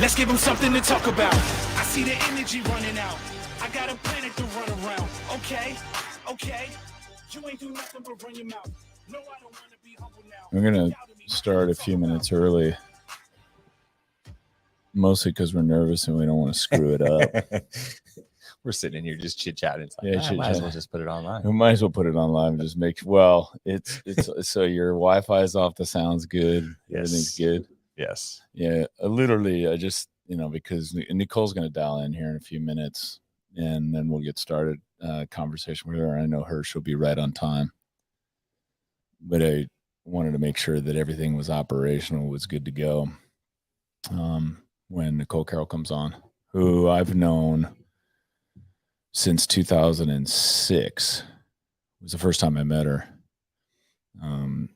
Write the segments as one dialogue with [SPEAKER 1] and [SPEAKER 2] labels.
[SPEAKER 1] Let's give them something to talk about. I see the energy running out. I got a planet to run around. Okay, okay. You ain't do nothing but run your mouth. No, I don't want to be humble now.
[SPEAKER 2] We're going to start a few minutes early. Mostly because we're nervous and we don't want to screw it up.
[SPEAKER 3] We're sitting here just chit-chatting. It's like,
[SPEAKER 2] Yeah,
[SPEAKER 3] might as well just put it online.
[SPEAKER 2] We might as well put it online and just make it's so your Wi-Fi is off, the sound's good, everything's good.
[SPEAKER 3] Yes.
[SPEAKER 2] Yeah, literally, I just, because Nicole's going to dial in here in a few minutes, and then we'll get started conversation with her. I know she'll be right on time. But I wanted to make sure that everything was operational, was good to go. When Nicole Carroll comes on, who I've known since 2006, was the first time I met her. And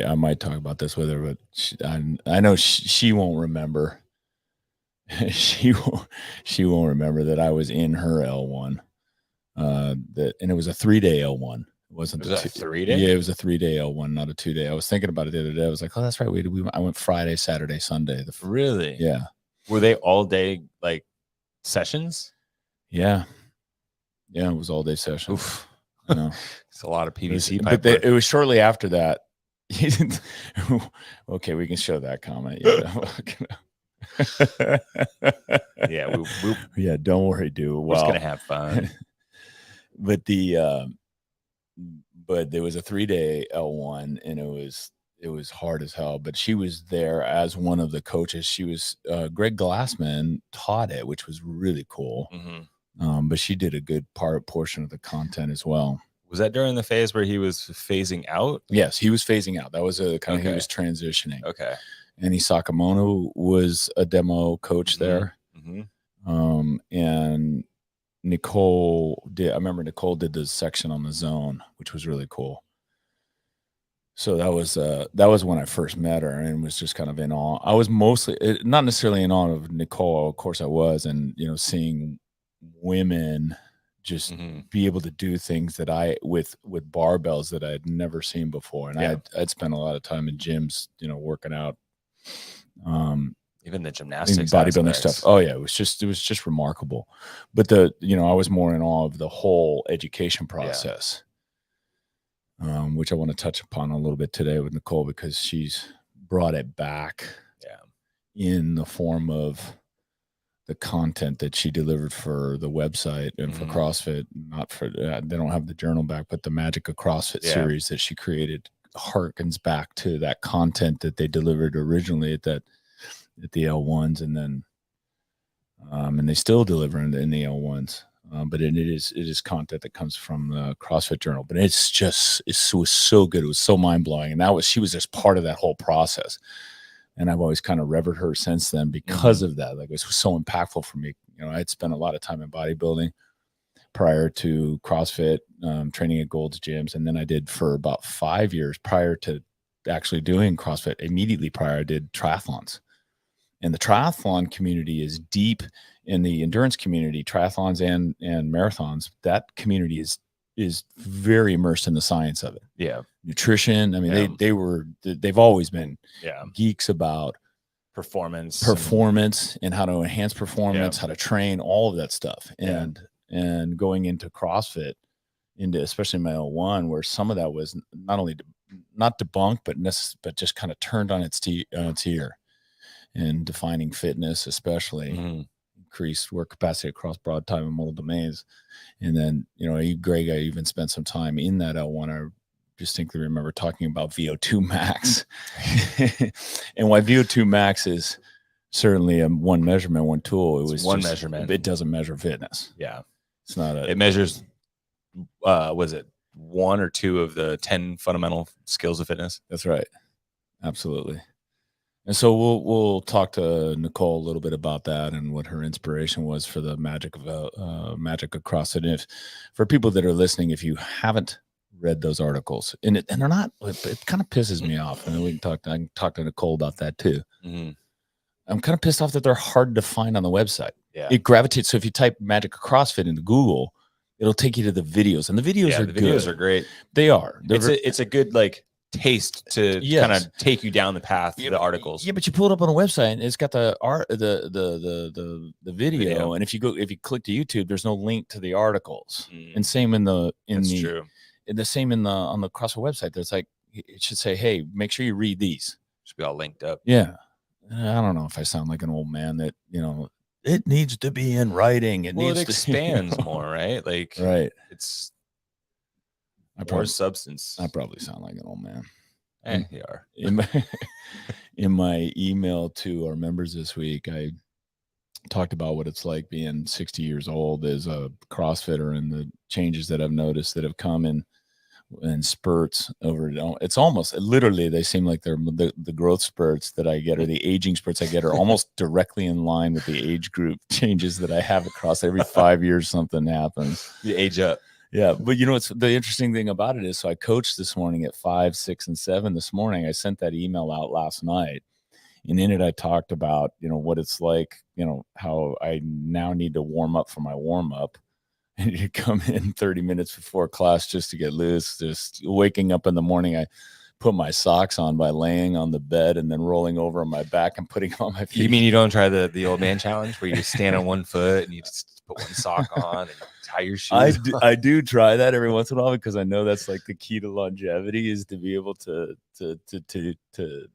[SPEAKER 2] I might talk about this with her, but I know she won't remember. she won't remember that I was in her L1. And it was a 3-day L1. It wasn't
[SPEAKER 3] a 3-day?
[SPEAKER 2] Yeah, it was a 3-day L1, not a 2-day. I was thinking about it the other day. I was like, oh, that's right. I went Friday, Saturday, Sunday.
[SPEAKER 3] Really?
[SPEAKER 2] Yeah.
[SPEAKER 3] Were they all day like sessions?
[SPEAKER 2] Yeah. Yeah, it was all day session.
[SPEAKER 3] Oof.
[SPEAKER 2] I know.
[SPEAKER 3] It's a lot of PVC pipe.
[SPEAKER 2] But it was shortly after that. Okay, we can show that comment.
[SPEAKER 3] Yeah.
[SPEAKER 2] Yeah, don't worry, dude.
[SPEAKER 3] We're just gonna have fun.
[SPEAKER 2] But but there was a 3-day L1, and it was hard as hell. But she was there as one of the coaches. She was Greg Glassman taught it, which was really cool.
[SPEAKER 3] Mm-hmm.
[SPEAKER 2] But she did a good portion of the content as well.
[SPEAKER 3] Was that during the phase where he was phasing out?
[SPEAKER 2] Yes, he was phasing out. That was he was transitioning.
[SPEAKER 3] Okay.
[SPEAKER 2] And Sakamoto was a demo coach there.
[SPEAKER 3] Mm-hmm.
[SPEAKER 2] And Nicole did. I remember Nicole did the section on the zone, which was really cool. So that was when I first met her, and was just kind of in awe. I was mostly not necessarily in awe of Nicole. Of course, I was, and seeing women just be able to do things that with barbells that I had never seen before, and I'd spent a lot of time in gyms, working out.
[SPEAKER 3] Even the gymnastics,
[SPEAKER 2] bodybuilding stuff. Oh yeah, it was just remarkable. But I was more in awe of the whole education process, which I want to touch upon a little bit today with Nicole, because she's brought it back, in the form of the content that she delivered for the website and for CrossFit. Not for they don't have the journal back, but the Magic of CrossFit series that she created harkens back to that content that they delivered originally at the L1s, and then and they still deliver in the L1s, but it is content that comes from the CrossFit Journal. But it was so good, it was so mind-blowing, and she was just part of that whole process. And I've always kind of revered her since then because of that. Like, it was so impactful for me. I'd spent a lot of time in bodybuilding prior to CrossFit, training at Gold's Gyms. And then I did for about 5 years prior to actually doing CrossFit. Immediately prior, I did triathlons. And the triathlon community is deep in the endurance community, triathlons and marathons. That community is very immersed in the science of it. Yeah. Nutrition. I mean, they've always been geeks about performance and how to enhance performance, how to train, all of that stuff. And going into CrossFit, especially my L1, where some of that was not debunked, but just kind of turned on its ear, and defining fitness, especially increased work capacity across broad time and multiple domains. And then, Greg, I even spent some time in that L1. I distinctly remember talking about VO2 max and why VO2 max is certainly one measurement, one tool. It was
[SPEAKER 3] one measurement.
[SPEAKER 2] It doesn't measure fitness.
[SPEAKER 3] Yeah.
[SPEAKER 2] It's not
[SPEAKER 3] it measures, was it 1 or 2 of the 10 fundamental skills of fitness?
[SPEAKER 2] That's right. Absolutely. And so we'll talk to Nicole a little bit about that and what her inspiration was for the Magic of CrossFit. And for people that are listening, if you haven't read those articles, and they're not, it kind of pisses me off. And I can talk to Nicole about that too. I'm kind of pissed off that they're hard to find on the website. Yeah, it gravitates. So if you type Magic of CrossFit into Google, it'll take you to the videos, and the videos are
[SPEAKER 3] videos are great.
[SPEAKER 2] They are.
[SPEAKER 3] It's a good taste to
[SPEAKER 2] Yes.
[SPEAKER 3] kind of take you down the path to the articles.
[SPEAKER 2] Yeah, but you pull it up on a website and it's got the video, and if you click to YouTube, there's no link to the articles. And same on the CrossFit website. There's like, it should say, hey, make sure you read these.
[SPEAKER 3] Should be all linked up.
[SPEAKER 2] Yeah. I don't know if I sound like an old man that, it needs to be in writing. It
[SPEAKER 3] expands more, right? Like,
[SPEAKER 2] right.
[SPEAKER 3] It's
[SPEAKER 2] more
[SPEAKER 3] substance.
[SPEAKER 2] I probably sound like an old man.
[SPEAKER 3] You are.
[SPEAKER 2] In my email to our members this week, I talked about what it's like being 60 years old as a CrossFitter and the changes that I've noticed that have come in spurts over. It's almost literally, they seem like they're the growth spurts that I get, or the aging spurts I get, are almost directly in line with the age group changes that I have across. Every 5 years something happens.
[SPEAKER 3] You age up.
[SPEAKER 2] Yeah, but it's the interesting thing about it is, so I coached this morning at 5, 6, and 7 this morning. I sent that email out last night, and in it I talked about what it's like, how I now need to warm up for my warm up, and you come in 30 minutes before class just to get loose. Just waking up in the morning, I put my socks on by laying on the bed and then rolling over on my back and putting on my feet.
[SPEAKER 3] You mean you don't try the old man challenge where you just stand on one foot and you just put one sock on and tie your shoes?
[SPEAKER 2] I do try that every once in a while, because I know that's like the key to longevity, is to be able to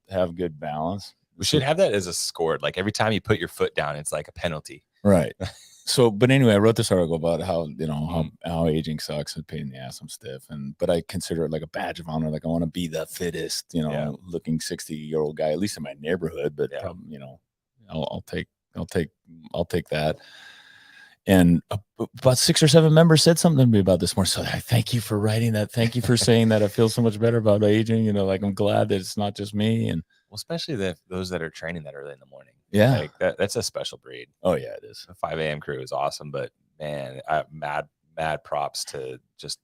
[SPEAKER 2] have good balance.
[SPEAKER 3] We should have that as a score. Like every time you put your foot down, it's like a penalty.
[SPEAKER 2] Right. So, but anyway, I wrote this article about how, how aging sucks and pain in the ass. I'm stiff. But I consider it like a badge of honor. Like I want to be the fittest, looking 60-year-old guy, at least in my neighborhood. But, I'll take that. And about 6 or 7 members said something to me about this morning. So I thank you for writing that. Thank you for saying that. I feel so much better about aging. Like I'm glad that it's not just me. And
[SPEAKER 3] especially those that are training that early in the morning.
[SPEAKER 2] Yeah.
[SPEAKER 3] Like that's a special breed.
[SPEAKER 2] Oh yeah, it is.
[SPEAKER 3] The 5 a.m. crew is awesome, but man, mad props to just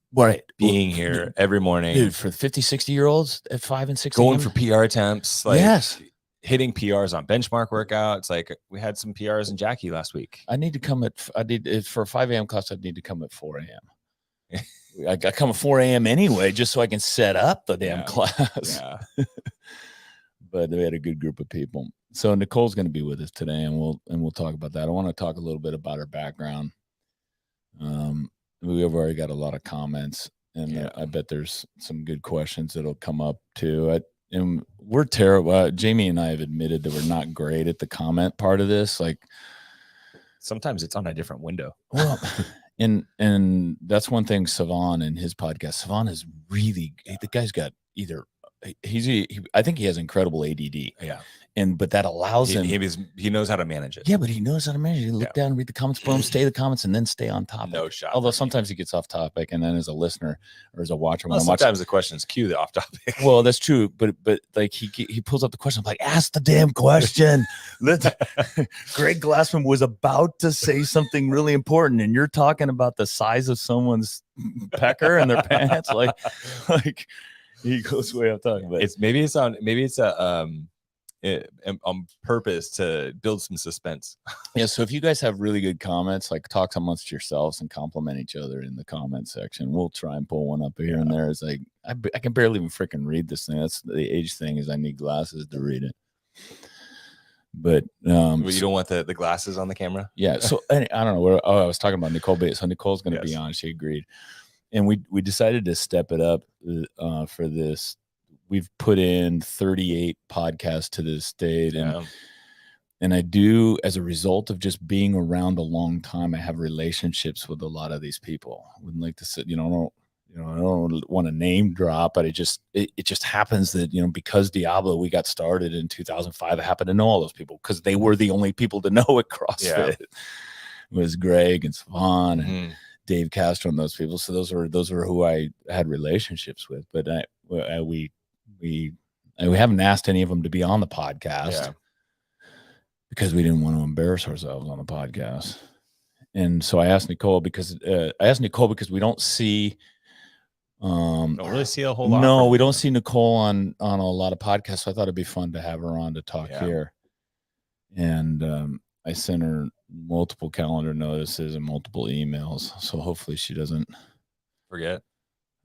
[SPEAKER 3] being here every morning.
[SPEAKER 2] Dude, for 50, 60-year-olds at 5 and 6
[SPEAKER 3] going for PR attempts. Like,
[SPEAKER 2] yes.
[SPEAKER 3] Hitting PRs on benchmark workouts. Like we had some PRs in Jackie last week.
[SPEAKER 2] I need to come for a 5 a.m. class. I need to come at 4 a.m. I come at 4 a.m. anyway, just so I can set up the damn class.
[SPEAKER 3] Yeah.
[SPEAKER 2] But we had a good group of people. So Nicole's going to be with us today, and we'll talk about that. I want to talk a little bit about her background. We've already got a lot of comments, and I bet there's some good questions that'll come up too. And we're terrible. Jamie and I have admitted that we're not great at the comment part of this. Like
[SPEAKER 3] sometimes it's on a different window.
[SPEAKER 2] Well, and that's one thing. Savon and his podcast. Savon is really the guy's got either. I think he has incredible ADD.
[SPEAKER 3] Yeah.
[SPEAKER 2] But that allows him.
[SPEAKER 3] He knows how to manage it.
[SPEAKER 2] Yeah, but he knows how to manage it. He look down, read the comments, boom, stay the comments, and then stay on topic.
[SPEAKER 3] No shot.
[SPEAKER 2] Although sometimes he gets off topic, and then as a listener or as a watcher,
[SPEAKER 3] sometimes the questions cue the off topic.
[SPEAKER 2] Well, that's true, but like he pulls up the question. I'm like, ask the damn question. Greg Glassman was about to say something really important, and you're talking about the size of someone's pecker and their pants, like. He goes way off talking, but
[SPEAKER 3] it's on purpose to build some suspense.
[SPEAKER 2] Yeah. So if you guys have really good comments, like talk amongst yourselves and compliment each other in the comment section. We'll try and pull one up here and there. It's like I can barely even freaking read this thing. That's the age thing, is I need glasses to read it. But
[SPEAKER 3] you don't want the glasses on the camera.
[SPEAKER 2] Yeah. So I don't know. I was talking about Nicole. So Nicole's going to be on. She agreed. And we decided to step it up for this. We've put in 38 podcasts to this date. And I do, as a result of just being around a long time, I have relationships with a lot of these people. I wouldn't like to sit, I don't want to name drop, but it just happens that, because Diablo, we got started in 2005. I happen to know all those people because they were the only people to know at CrossFit. Yeah. It was Greg and Savon and Dave Castro and those people. So those are who I had relationships with, but we haven't asked any of them to be on the podcast because we didn't want to embarrass ourselves on the podcast. And so I asked Nicole because we don't see,
[SPEAKER 3] don't really see a whole lot.
[SPEAKER 2] No, we don't see Nicole on a lot of podcasts. So I thought it'd be fun to have her on to talk here. And I sent her multiple calendar notices and multiple emails. So hopefully she doesn't
[SPEAKER 3] forget.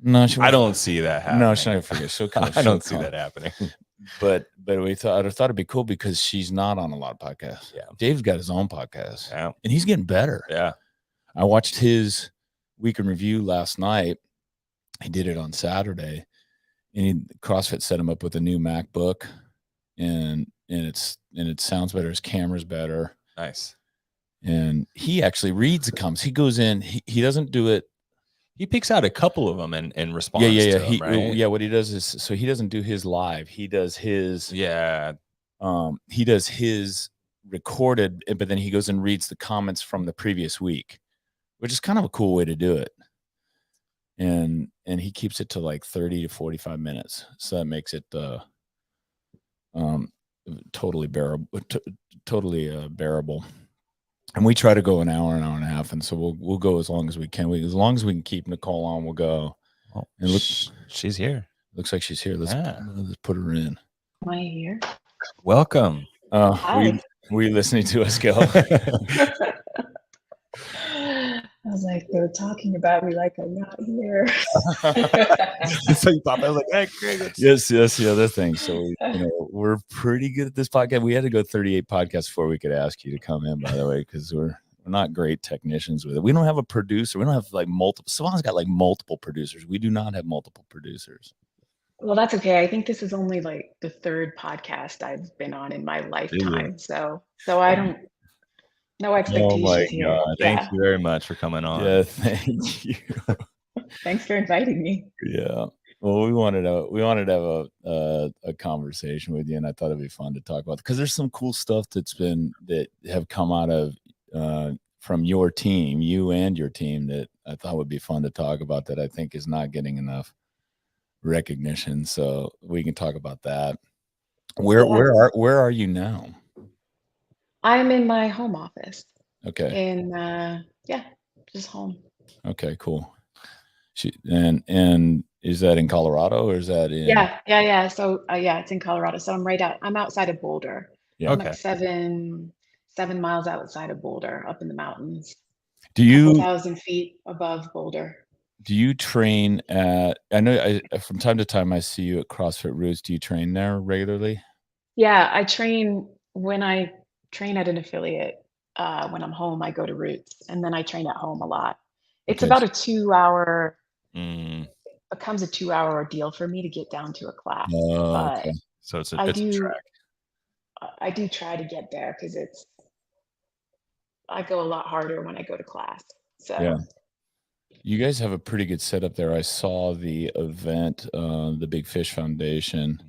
[SPEAKER 2] No, she
[SPEAKER 3] I don't see that happening.
[SPEAKER 2] No, she's not gonna forget. She'll come.
[SPEAKER 3] I don't see that happening.
[SPEAKER 2] No, she's not gonna forget.
[SPEAKER 3] I don't see that happening.
[SPEAKER 2] But I thought it'd be cool because she's not on a lot of podcasts.
[SPEAKER 3] Yeah.
[SPEAKER 2] Dave's got his own podcast.
[SPEAKER 3] Yeah.
[SPEAKER 2] And he's getting better.
[SPEAKER 3] Yeah.
[SPEAKER 2] I watched his week in review last night. He did it on Saturday, and CrossFit set him up with a new MacBook, and it sounds better. His camera's better.
[SPEAKER 3] Nice.
[SPEAKER 2] And he actually reads the comments. He goes in. He doesn't do it.
[SPEAKER 3] He picks out a couple of them and responds.
[SPEAKER 2] Yeah.
[SPEAKER 3] To them, right?
[SPEAKER 2] What he does is, so he doesn't do his live. He does his.
[SPEAKER 3] Yeah.
[SPEAKER 2] He does his recorded, but then he goes and reads the comments from the previous week, which is kind of a cool way to do it. And he keeps it to like 30 to 45 minutes. So that makes it totally bearable, bearable. And we try to go an hour and a half. And so we'll go as long as we can. As long as we can keep Nicole on, we'll go.
[SPEAKER 3] Well,
[SPEAKER 2] and look,
[SPEAKER 3] she's here.
[SPEAKER 2] Looks like she's here. Let's put her in.
[SPEAKER 4] Am I here?
[SPEAKER 3] Welcome.
[SPEAKER 4] Hi.
[SPEAKER 2] Were you listening to us go?
[SPEAKER 4] I was like, they're talking about me like I'm not here.
[SPEAKER 3] So you popped. I was like, hey, Greg.
[SPEAKER 2] Yes, the other thing. So we're pretty good at this podcast. We had to go 38 podcasts before we could ask you to come in, by the way, because we're not great technicians with it. We don't have a producer. We don't have like multiple. Someone's got like multiple producers. We do not have multiple producers.
[SPEAKER 4] Well, that's okay. I think this is only like the third podcast I've been on in my lifetime. So I don't. No expectations here.
[SPEAKER 3] God. Thank you very much for coming on.
[SPEAKER 2] Yeah, thank you.
[SPEAKER 4] Thanks for inviting me.
[SPEAKER 2] Yeah. Well, we wanted to have a conversation with you, and I thought it'd be fun to talk about because there's some cool stuff that have come out of from your team, you and your team, that I thought would be fun to talk about that I think is not getting enough recognition. So we can talk about that. Where are you now?
[SPEAKER 4] I'm in my home office.
[SPEAKER 2] Okay.
[SPEAKER 4] And just home.
[SPEAKER 2] Okay, cool. And is that in Colorado or is that in?
[SPEAKER 4] Yeah. So it's in Colorado. So I'm outside of Boulder.
[SPEAKER 2] Yeah.
[SPEAKER 4] I'm like 7 miles outside of Boulder, up in the mountains.
[SPEAKER 2] Do you
[SPEAKER 4] 1,000 feet above Boulder?
[SPEAKER 2] Do you train at? I know from time to time I see you at CrossFit Roots. Do you train there regularly?
[SPEAKER 4] Yeah, I train when I train at an affiliate. When I'm home, I go to Roots, and then I train at home a lot. It's about a 2-hour. Becomes a 2-hour ordeal for me to get down to a class.
[SPEAKER 2] Okay.
[SPEAKER 3] So it's a track.
[SPEAKER 4] I do try to get there because I go a lot harder when I go to class. So
[SPEAKER 2] yeah. You guys have a pretty good setup there. I saw the event, the Big Fish Foundation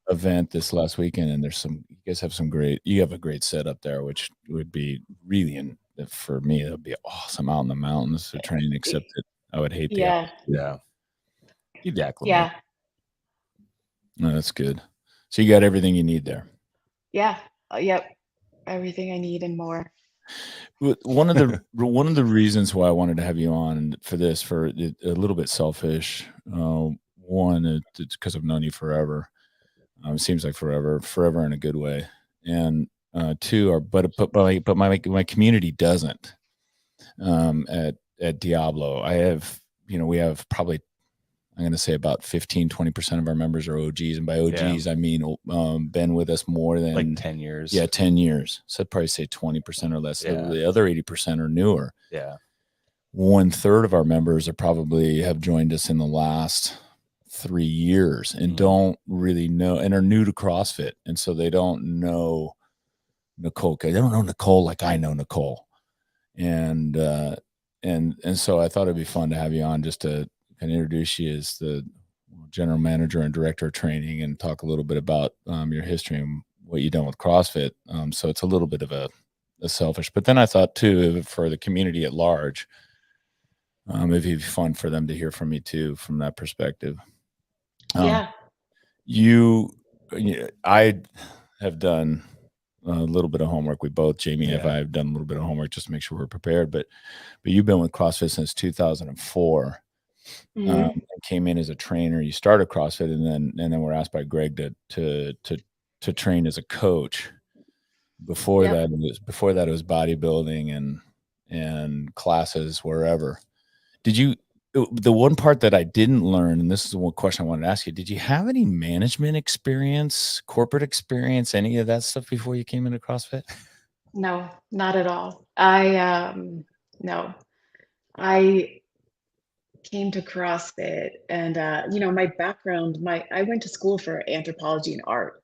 [SPEAKER 2] event this last weekend, and you guys have you have a great setup there, which would be really, for me, that would be awesome out in the mountains to train, except that I would hate the
[SPEAKER 3] Exactly.
[SPEAKER 4] Yeah.
[SPEAKER 2] No, that's good. So you got everything you need there.
[SPEAKER 4] Yeah. Yep. Everything I need and more.
[SPEAKER 2] One of the reasons why I wanted to have you on for this, for a little bit selfish. One, it's because I've known you forever. It seems like forever in a good way. And two, but my community doesn't. At Diablo, we have probably, I'm going to say about 15-20% of our members are OGs. And by OGs, I mean, been with us more than
[SPEAKER 3] like 10 years.
[SPEAKER 2] Yeah, 10 years. So I'd probably say 20% or less.
[SPEAKER 3] Yeah.
[SPEAKER 2] The other 80% are newer.
[SPEAKER 3] Yeah.
[SPEAKER 2] 1/3 of our members have joined us in the last 3 years and don't really know, and are new to CrossFit. And so they don't know Nicole. They don't know Nicole like I know Nicole. And so I thought it'd be fun to have you on just to kind of introduce you as the general manager and director of training and talk a little bit about your history and what you've done with CrossFit. So it's a little bit of a selfish, but then I thought too, for the community at large, it'd be fun for them to hear from me too, from that perspective. I have done a little bit of homework. We both, Jamie and I, have done a little bit of homework just to make sure we're prepared, but you've been with CrossFit since 2004. And came in as a trainer. You started CrossFit, and then we're asked by Greg to train as a coach. Before that, it was bodybuilding and classes wherever. the one part that I didn't learn, and this is the one question I wanted to ask you, did you have any management experience, corporate experience, any of that stuff before you came into CrossFit?
[SPEAKER 4] No, not at all. No, I came to CrossFit and, my background, I went to school for anthropology and art.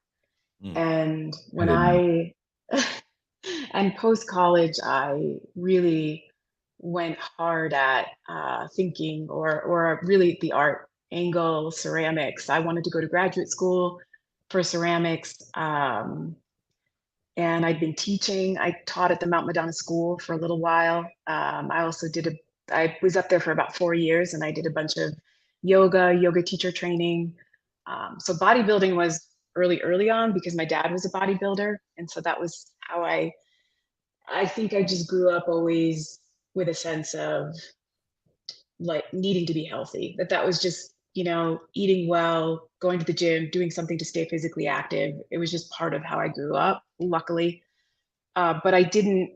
[SPEAKER 3] Mm.
[SPEAKER 4] And
[SPEAKER 2] I
[SPEAKER 4] when
[SPEAKER 2] didn't.
[SPEAKER 4] and post college, I really went hard at thinking or really the art angle, ceramics. I wanted to go to graduate school for ceramics. And I'd been teaching. I taught at the Mount Madonna School for a little while. I also I was up there for about 4 years and I did a bunch of yoga teacher training. So bodybuilding was early on because my dad was a bodybuilder. And so that was how I think I just grew up always with a sense of like needing to be healthy, that was just, eating well, going to the gym, doing something to stay physically active. It was just part of how I grew up, luckily. But I didn't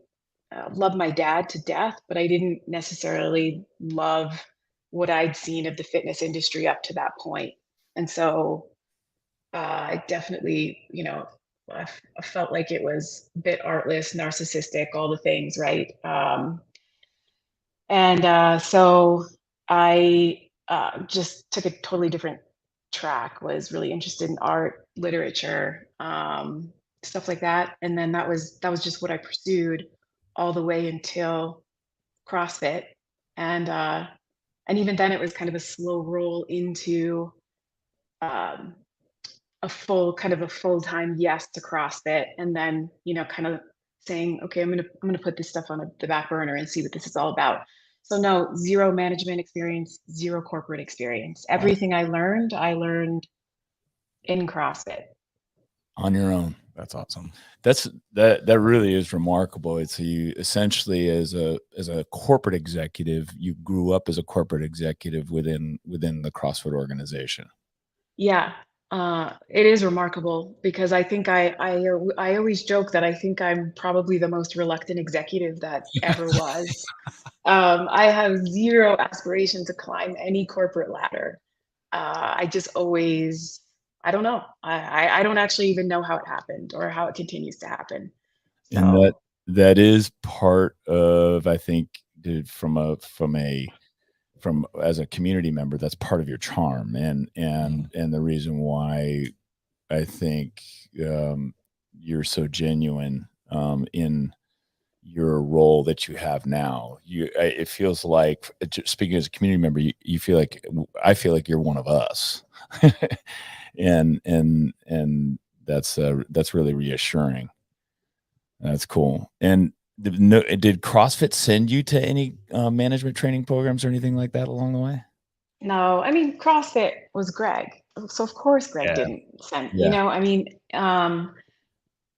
[SPEAKER 4] love my dad to death, but I didn't necessarily love what I'd seen of the fitness industry up to that point. And so I definitely, I felt like it was a bit artless, narcissistic, all the things, right? So I just took a totally different track, was really interested in art, literature, stuff like that. And then that was just what I pursued all the way until CrossFit. And even then it was kind of a slow roll into um, a full-time yes to CrossFit. And then, kind of saying, okay, I'm gonna put this stuff on the back burner and see what this is all about. So no, zero management experience, zero corporate experience.
[SPEAKER 2] Wow.
[SPEAKER 4] Everything I learned in CrossFit.
[SPEAKER 2] On your own.
[SPEAKER 3] That's awesome.
[SPEAKER 2] That really is remarkable. It's you essentially as a corporate executive, you grew up as a corporate executive within the CrossFit organization.
[SPEAKER 4] Yeah, it is remarkable because I think I always joke that I think I'm probably the most reluctant executive that ever was. I have zero aspiration to climb any corporate ladder. I just always, I don't know. I don't actually even know how it happened or how it continues to happen.
[SPEAKER 2] And
[SPEAKER 4] So
[SPEAKER 2] that is part of, I think, from as a community member, that's part of your charm and the reason why I think you're so genuine in your role that you have now. It feels like, speaking as a community member, you feel like, I feel like you're one of us. and that's really reassuring. That's cool. And did CrossFit send you to any management training programs or anything like that along the way?
[SPEAKER 4] no, I mean, CrossFit was Greg. So of course Greg
[SPEAKER 3] Yeah.
[SPEAKER 4] didn't send,
[SPEAKER 2] Yeah.
[SPEAKER 4] I mean,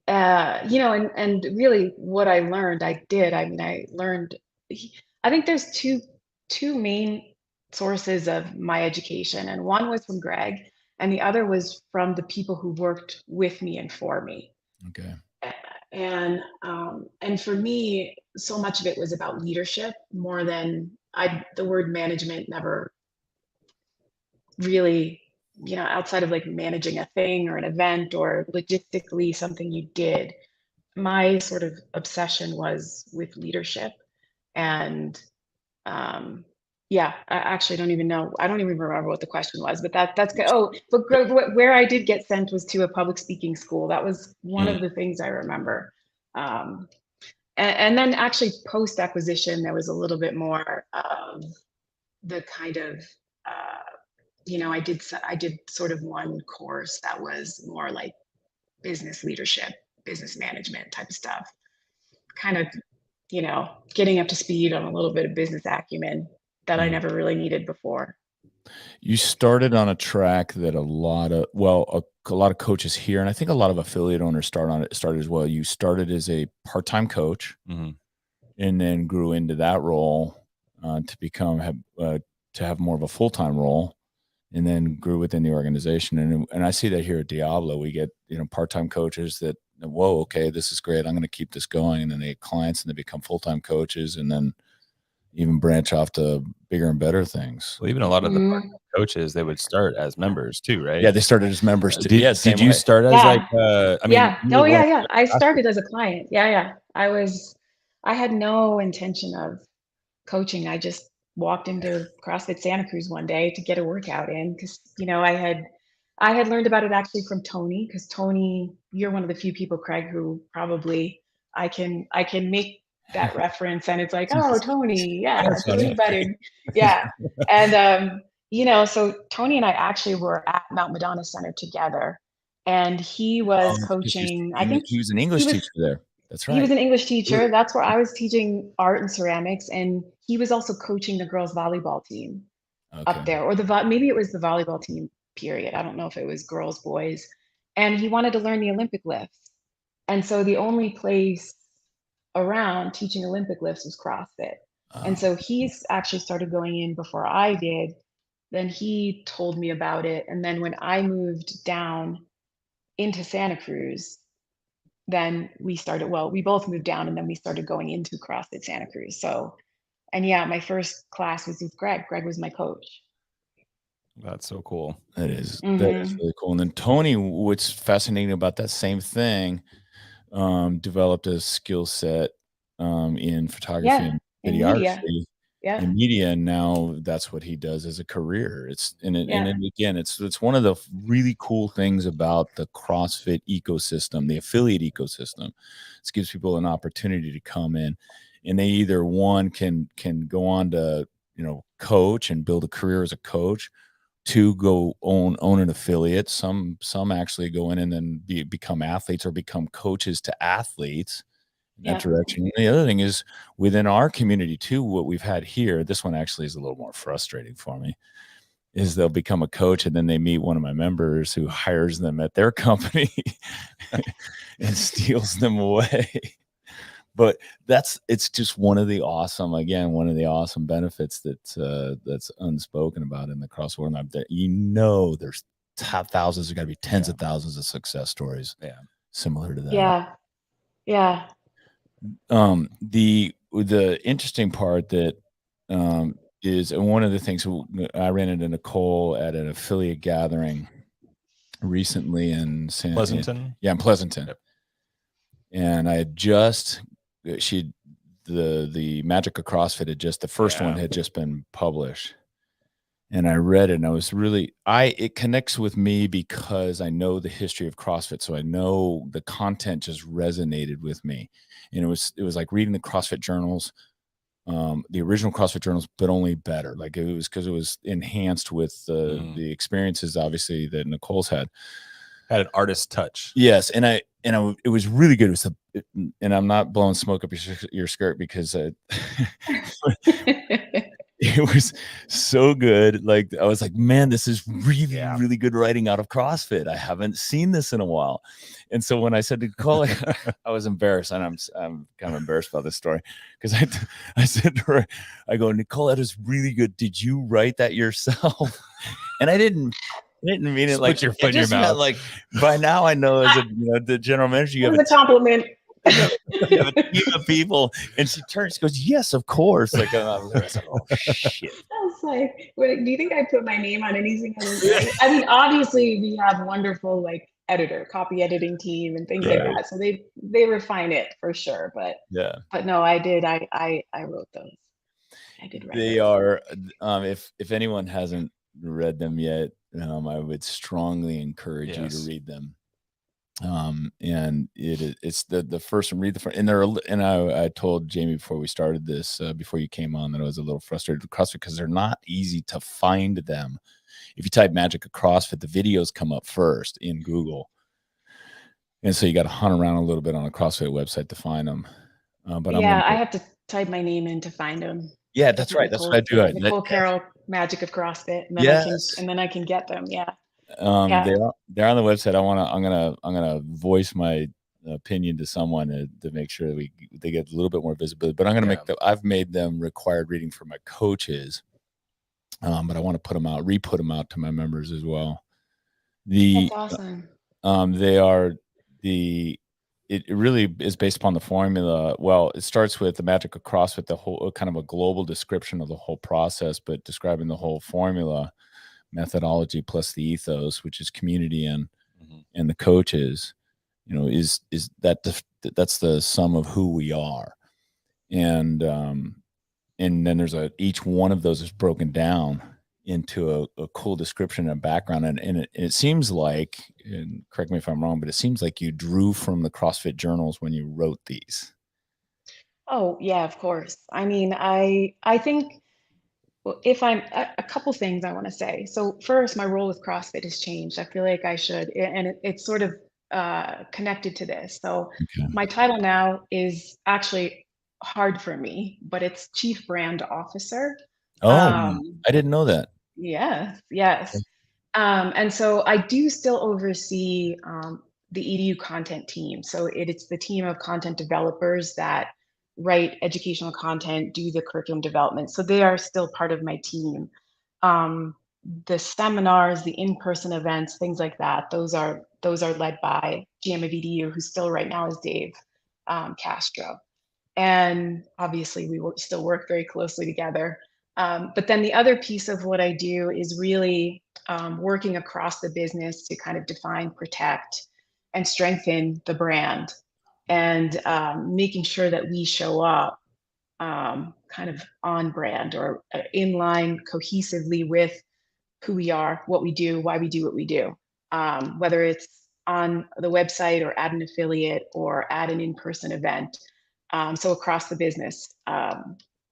[SPEAKER 4] and really what I learned, I did. I mean, I learned, I think there's two main sources of my education, and one was from Greg, and the other was from the people who worked with me and for me.
[SPEAKER 2] Okay.
[SPEAKER 4] And for me, so much of it was about leadership more than the word management never really, outside of like managing a thing or an event or logistically something you did. My sort of obsession was with leadership. And yeah, I actually don't even know. I don't even remember what the question was, but that's good. Oh, but where I did get sent was to a public speaking school. That was one of the things I remember. And then actually post acquisition, there was a little bit more of the kind of, I did sort of one course that was more like business leadership, business management type of stuff. Kind of, getting up to speed on a little bit of business acumen that I never really needed before.
[SPEAKER 2] You started on a track that a lot of coaches here, and I think a lot of affiliate owners started as well. You started as a part-time coach, and then grew into that role to have more of a full-time role, and then grew within the organization. And I see that here at Diablo, we get part-time coaches that, whoa, okay, this is great, I'm going to keep this going, and then they get clients and they become full-time coaches, and then even branch off to bigger and better things.
[SPEAKER 3] Well, even a lot of the coaches, they would start as members too, right?
[SPEAKER 2] Yeah, they started as members too.
[SPEAKER 3] Did you start as like I mean
[SPEAKER 4] yeah. I started as a client. Yeah. I had no intention of coaching. I just walked into CrossFit Santa Cruz one day to get a workout in because, you know, I had learned about it actually from Tony, because Tony, you're one of the few people, Craig, who probably I can make that reference, and it's like, oh, Tony, yeah, Tony Button, yeah. And you know, so Tony and I actually were at Mount Madonna Center together, and he was coaching. I think
[SPEAKER 2] he was an English teacher there. That's right.
[SPEAKER 4] He was an English teacher. That's where I was teaching art and ceramics, and he was also coaching the girls volleyball team up there, or maybe it was the volleyball team. Period. I don't know if it was girls, boys, and he wanted to learn the Olympic lifts, and so the only place around teaching Olympic lifts was CrossFit, and so he's actually started going in before I did. Then he told me about it, and then when I moved down into Santa Cruz, then we both moved down, and then we started going into CrossFit Santa Cruz. So, and yeah, my first class was with Greg. Greg was my coach.
[SPEAKER 3] That's so cool.
[SPEAKER 2] That is really cool. And then Tony, what's fascinating about that same thing, developed a skill set in photography and videography. In media, and now that's what he does as a career. And again, it's one of the really cool things about the CrossFit ecosystem, the affiliate ecosystem. It gives people an opportunity to come in, and they either can go on to, you know, coach and build a career as a coach, to go own an affiliate. Some actually go in and then become athletes or become coaches to athletes. That direction. And the other thing is, within our community too, what we've had here, this one actually is a little more frustrating for me, is they'll become a coach and then they meet one of my members who hires them at their company and steals them away. But it's just one of the awesome benefits that's unspoken about in the CrossFit world. That, you know, there's thousands, there's got to be tens of thousands of success stories similar to that.
[SPEAKER 4] Yeah.
[SPEAKER 2] The interesting part that is, and one of the things, I ran into Nicole at an affiliate gathering recently in
[SPEAKER 3] Pleasanton.
[SPEAKER 2] In Pleasanton. Yep. And I had the Magic of CrossFit had just, the first one had just been published. And I read it, and I was really, it connects with me because I know the history of CrossFit. So I know the content just resonated with me. And it was like reading the CrossFit journals, the original CrossFit journals, but only better. Like, it was because it was enhanced with the experiences, obviously, that Nicole's had
[SPEAKER 3] an artist touch.
[SPEAKER 2] Yes. And it was really good. It was and I'm not blowing smoke up your skirt, because it was so good. Like, I was like, man, this is really, really good writing out of CrossFit. I haven't seen this in a while. And so when I said to Nicole, I was embarrassed, and I'm kind of embarrassed about this story, because I said to her, I go, Nicole, that is really good. Did you write that yourself? And I didn't mean it like
[SPEAKER 3] your foot in your mouth.
[SPEAKER 2] Like, by now I know, as the general manager, you have
[SPEAKER 4] a compliment.
[SPEAKER 2] You have a team of people, and she turns, she goes, yes, of course. Like, I was like, oh shit.
[SPEAKER 4] I was like, wait, do you think I put my name on anything? I mean, obviously we have wonderful copy editing team and things like that. So they refine it for sure. But no, I did. I wrote those. I did write
[SPEAKER 2] They
[SPEAKER 4] those.
[SPEAKER 2] are, if anyone hasn't read them yet, I would strongly encourage you to read them. And it's the first one. Read the first, and I told Jamie before we started this, before you came on, that I was a little frustrated with CrossFit because they're not easy to find them. If you type Magic of CrossFit, the videos come up first in Google, and so you got to hunt around a little bit on a CrossFit website to find them. But
[SPEAKER 4] I have to type my name in to find them.
[SPEAKER 2] Yeah, that's right. That's what I do.
[SPEAKER 4] Nicole Carroll, Magic of CrossFit, and then I can get them. Yeah.
[SPEAKER 2] They're on the website. I'm gonna voice my opinion to someone to make sure that they get a little bit more visibility. But I'm gonna I've made them required reading for my coaches. But I want to re-put them out to my members as well.
[SPEAKER 4] That's awesome.
[SPEAKER 2] They are it really is based upon the formula. Well, it starts with the Magic of CrossFit, the whole kind of a global description of the whole process, but describing the whole formula, methodology plus the ethos, which is community and the coaches, is that's the sum of who we are. And then there's each one of those is broken down into a cool description and background. And it seems like, and correct me if I'm wrong, but it seems like you drew from the CrossFit journals when you wrote these.
[SPEAKER 4] Oh, yeah, of course. I mean, I think if I'm a couple things I want to say. So first, my role with CrossFit has changed. I feel like I should, and it's sort of connected to this. So
[SPEAKER 2] Okay.
[SPEAKER 4] my title now is actually hard for me, but it's Chief Brand Officer.
[SPEAKER 2] Oh, I didn't know that.
[SPEAKER 4] Yes. And so I do still oversee the EDU content team. So it's the team of content developers that write educational content, do the curriculum development. So they are still part of my team. The seminars, the in-person events, things like that, those are led by GM of EDU, who still right now is Dave Castro. And obviously we still work very closely together. But then the other piece of what I do is really working across the business to kind of define, protect, and strengthen the brand, and making sure that we show up kind of on brand or in line cohesively with who we are, what we do, why we do what we do, whether it's on the website or at an affiliate or at an in-person event. So across the business,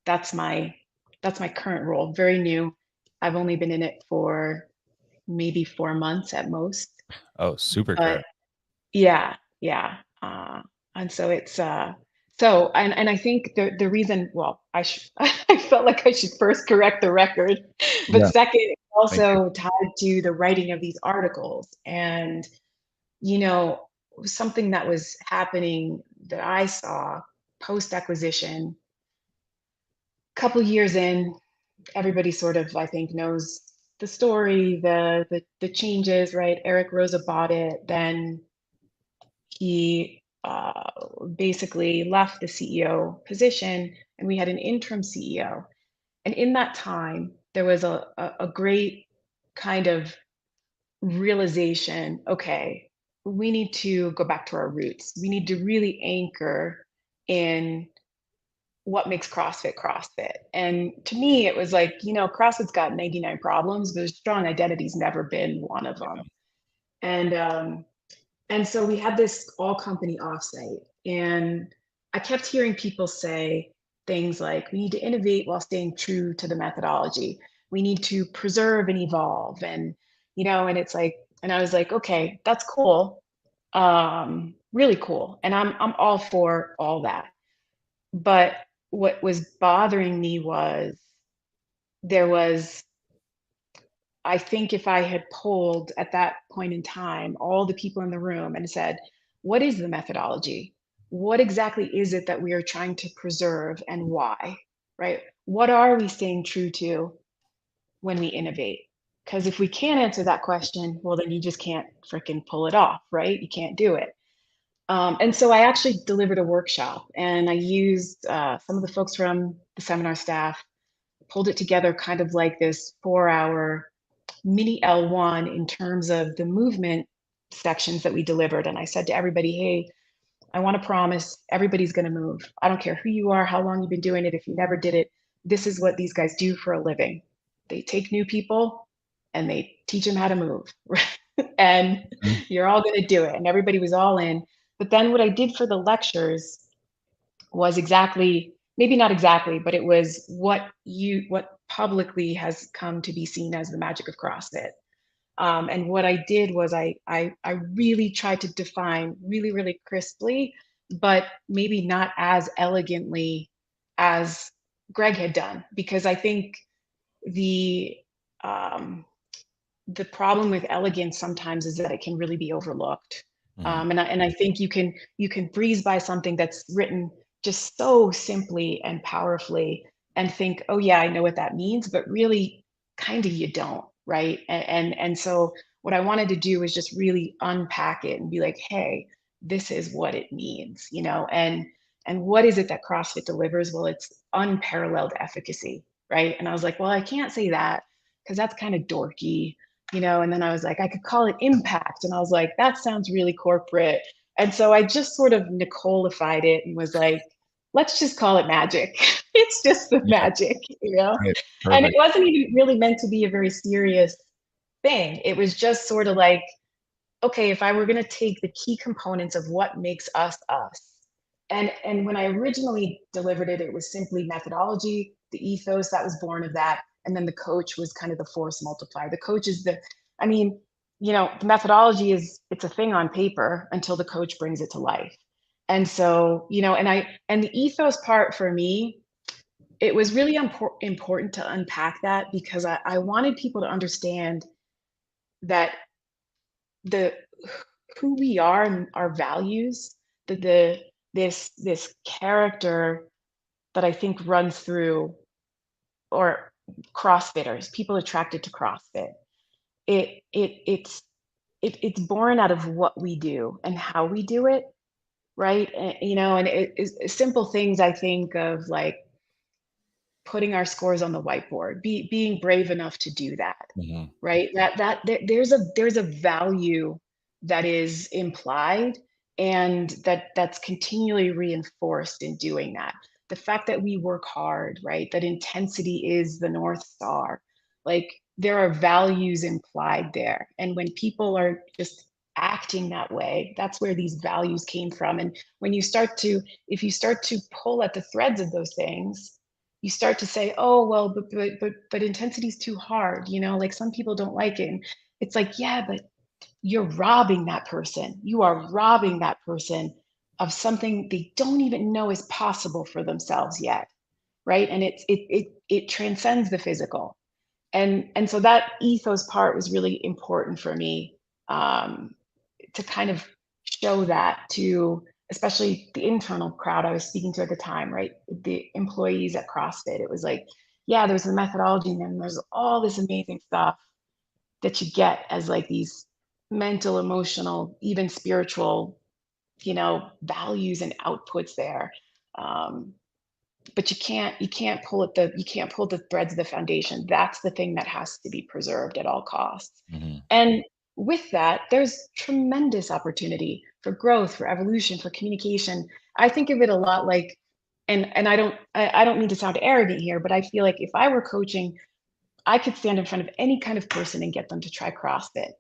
[SPEAKER 4] that's my current role. Very new. I've only been in it for maybe 4 months at most.
[SPEAKER 3] Oh, super
[SPEAKER 4] But
[SPEAKER 3] current.
[SPEAKER 4] yeah. And so it's and I think the reason, well, I felt like I should first correct the record, but
[SPEAKER 2] Yeah.
[SPEAKER 4] second, it's
[SPEAKER 2] Thank you.
[SPEAKER 4] also tied to the writing of these articles. And something that was happening that I saw post acquisition, couple years in, everybody sort of, I think, knows the story, the changes, right? Eric Rosa bought it, then he basically left the CEO position, and we had an interim CEO. And in that time, there was a great kind of realization, okay, we need to go back to our roots. We need to really anchor in what makes CrossFit CrossFit. And to me, it was like, CrossFit's got 99 problems, but strong identity's never been one of them. And so we had this all company offsite, and I kept hearing people say things like, we need to innovate while staying true to the methodology. We need to preserve and evolve. And, and it's like, and I was like, okay, that's cool. Really cool. And I'm all for all that. But what was bothering me was I think if I had polled at that point in time all the people in the room and said, what is the methodology? What exactly is it that we are trying to preserve, and why, right? What are we staying true to when we innovate? Because if we can't answer that question, well, then you just can't freaking pull it off, right? You can't do it. And so I actually delivered a workshop, and I used some of the folks from the seminar staff, pulled it together kind of like this 4-hour mini L1 in terms of the movement sections that we delivered. And I said to everybody, hey, I want to promise everybody's going to move. I don't care who you are, how long you've been doing it. If you never did it, this is what these guys do for a living. They take new people and they teach them how to move. And you're all going to do it. And everybody was all in. But then what I did for the lectures was maybe not exactly, but it was what publicly has come to be seen as the magic of CrossFit. And what I did was I really tried to define really, really crisply, but maybe not as elegantly as Greg had done, because I think the problem with elegance sometimes is that it can really be overlooked. And I think you can breeze by something that's written just so simply and powerfully and think, oh yeah, I know what that means, but really kind of you don't, right? And so what I wanted to do was just really unpack it and be like, hey, this is what it means, and what is it that CrossFit delivers? Well, it's unparalleled efficacy, right? And I was like, well, I can't say that because that's kind of dorky, and then I was like, I could call it impact. And I was like, that sounds really corporate. And so I just sort of Nicole-ified it and was like, let's just call it magic. It's just the magic,
[SPEAKER 2] Right.
[SPEAKER 4] And it wasn't even really meant to be a very serious thing. It was just sort of like, okay, if I were going to take the key components of what makes us us, and when I originally delivered it, it was simply methodology, the ethos that was born of that, and then the coach was kind of the force multiplier. The coach is the methodology it's a thing on paper until the coach brings it to life. And so, and the ethos part for me, it was really important to unpack that because I wanted people to understand that who we are and our values, this character that I think runs through, or CrossFitters, people attracted to CrossFit. It's born out of what we do and how we do it, right? And it's simple things I think of, like putting our scores on the whiteboard, being brave enough to do that, right? There's a value that is implied and that's continually reinforced in doing that. The fact that we work hard, right? That intensity is the North Star. Like, there are values implied there. And when people are just acting that way, that's where these values came from. And when if you start to pull at the threads of those things, you start to say, oh, well, but intensity is too hard, like some people don't like it. And it's like, yeah, but you're robbing that person. You are robbing that person of something they don't even know is possible for themselves yet, right? And it transcends the physical. And so that ethos part was really important for me, to kind of show that to especially the internal crowd I was speaking to at the time, right? The employees at CrossFit. It was like, yeah, there's the methodology and then there's all this amazing stuff that you get as like these mental, emotional, even spiritual, values and outputs there. But you can't pull the threads of the foundation. That's the thing that has to be preserved at all costs. And with that, there's tremendous opportunity for growth, for evolution, for communication. I think of it a lot like, and I don't mean to sound arrogant here, but I feel like if I were coaching, I could stand in front of any kind of person and get them to try CrossFit,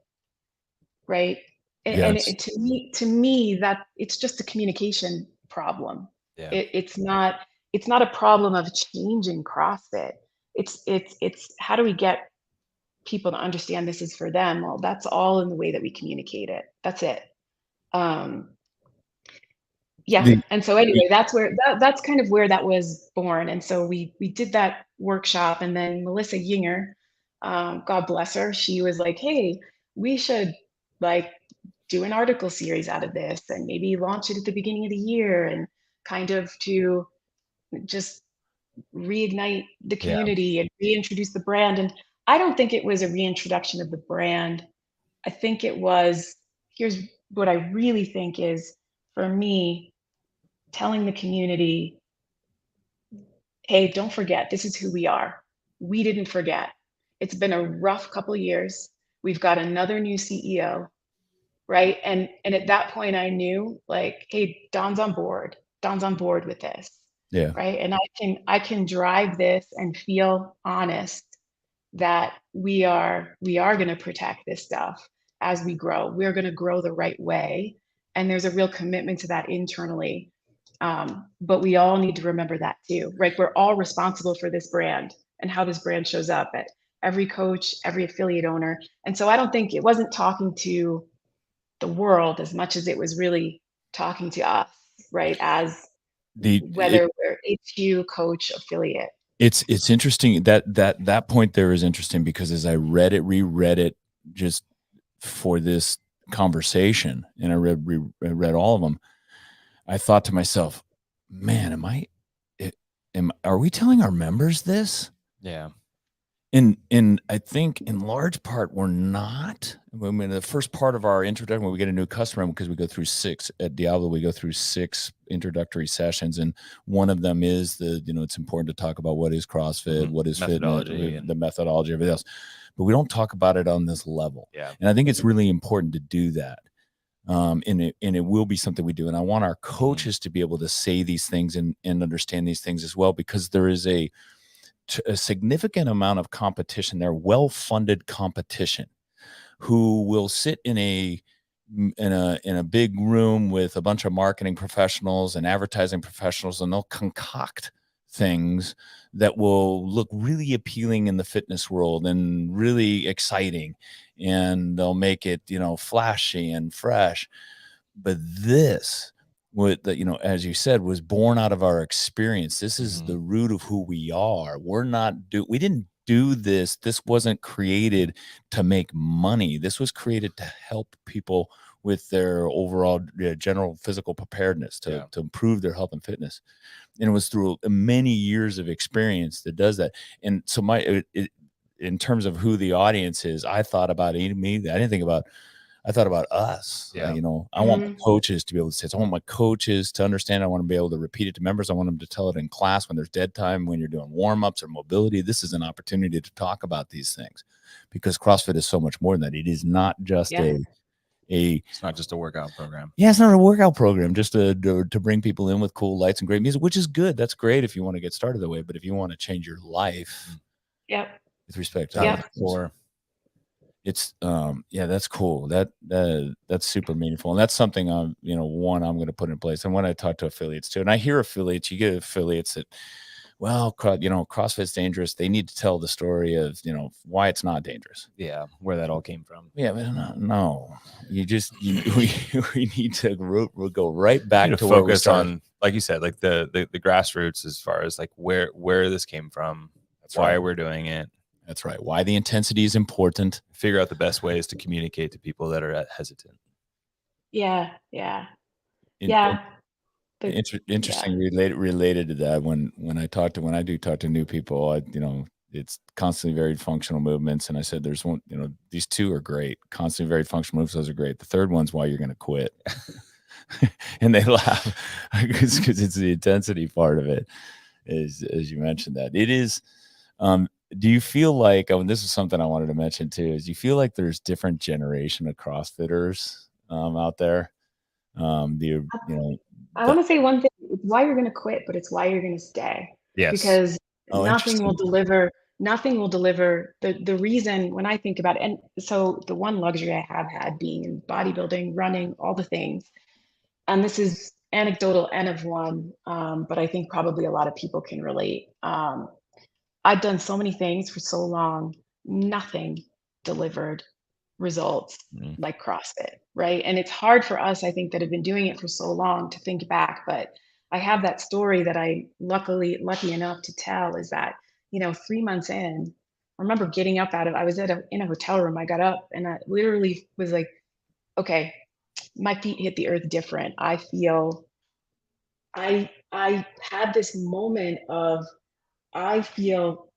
[SPEAKER 4] right? And to me, that it's just a communication problem.
[SPEAKER 3] Yeah.
[SPEAKER 4] It's not a problem of changing CrossFit. It's how do we get people to understand this is for them? Well, that's all in the way that we communicate it. That's it. And so anyway, that's kind of where that was born. And so we did that workshop, and then Melissa Yinger, God bless her, she was like, hey, we should like do an article series out of this and maybe launch it at the beginning of the year, and kind of to just reignite the community and reintroduce the brand. And I don't think it was a reintroduction of the brand. I think it was, here's what I really think is, for me, telling the community, hey, don't forget, this is who we are. We didn't forget. It's been a rough couple of years. We've got another new CEO, right? And at that point I knew, like, hey, Don's on board with this.
[SPEAKER 2] Yeah.
[SPEAKER 4] Right. And I can drive this and feel honest that we are going to protect this stuff as we grow. We're going to grow the right way. And there's a real commitment to that internally. But we all need to remember that too, right? We're all responsible for this brand and how this brand shows up at every coach, every affiliate owner. And so I don't think it wasn't talking to the world as much as it was really talking to us, right? As whether we're HU, coach, affiliate.
[SPEAKER 2] It's interesting that point there is interesting, because as I reread it just for this conversation, and I read all of them, I thought to myself, man, are we telling our members this?
[SPEAKER 3] Yeah.
[SPEAKER 2] And I think in large part we're not. I mean, the first part of our introduction, when we get a new customer, because we go through 6 at Diablo, we go through 6 introductory sessions, and one of them is it's important to talk about what is CrossFit, what is
[SPEAKER 3] methodology,
[SPEAKER 2] fitness, the methodology, everything else, but we don't talk about it on this level.
[SPEAKER 3] Yeah,
[SPEAKER 2] and I think it's really important to do that. And it will be something we do, and I want our coaches to be able to say these things and understand these things as well, because there is a significant amount of competition there, well-funded competition, who will sit in a big room with a bunch of marketing professionals and advertising professionals, and they'll concoct things that will look really appealing in the fitness world and really exciting, and they'll make it flashy and fresh. But this, as you said, was born out of our experience. This is the root of who we are. We didn't do this. This wasn't created to make money. This was created to help people with their overall general physical preparedness, to improve their health and fitness. And it was through many years of experience that does that. And so in terms of who the audience is, I thought about me. I thought about us.
[SPEAKER 3] Yeah.
[SPEAKER 2] I want my coaches to be able to say this. I want my coaches to understand. I want to be able to repeat it to members. I want them to tell it in class when there's dead time, when you're doing warm-ups or mobility. This is an opportunity to talk about these things, because CrossFit is so much more than that. It is not just
[SPEAKER 3] it's not just a workout program.
[SPEAKER 2] Yeah, it's not a workout program just to bring people in with cool lights and great music, which is good. That's great if you want to get started that way. But if you want to change your life, with respect to
[SPEAKER 3] or
[SPEAKER 2] it's that's cool. That's super meaningful, and that's something I'm going to put in place. And when I talk to affiliates too, and I hear affiliates, you get affiliates that, CrossFit's dangerous. They need to tell the story of why it's not dangerous.
[SPEAKER 3] Yeah, where that all came from.
[SPEAKER 2] Yeah, but no, we need to go right back to
[SPEAKER 3] focus on, like you said, like the grassroots, as far as like where this came from. That's why we're doing it.
[SPEAKER 2] That's right. Why the intensity is important.
[SPEAKER 3] Figure out the best ways to communicate to people that are hesitant.
[SPEAKER 2] Interesting. Related to that, when I do talk to new people, it's constantly varied functional movements, and I said there's one. These 2 are great. Constantly varied functional movements. Those are great. The third one's why you're going to quit. And they laugh because it's the intensity part of it. As you mentioned, that it is. Do you feel like, this is something I wanted to mention too, is you feel like there's different generation of CrossFitters out there? I
[SPEAKER 4] want to say one thing. It's why you're going to quit, but it's why you're going to stay.
[SPEAKER 3] Yes.
[SPEAKER 4] Because nothing will deliver. The reason, when I think about it, and so the one luxury I have had being in bodybuilding, running, all the things, and this is anecdotal N of 1, but I think probably a lot of people can relate. I've done so many things for so long, nothing delivered results like CrossFit, right? And it's hard for us, I think, that have been doing it for so long to think back. But I have that story that I lucky enough to tell, is that 3 months in, I remember getting up I was in a hotel room. I got up and I literally was like, okay, my feet hit the earth different. I feel I had this moment of, I feel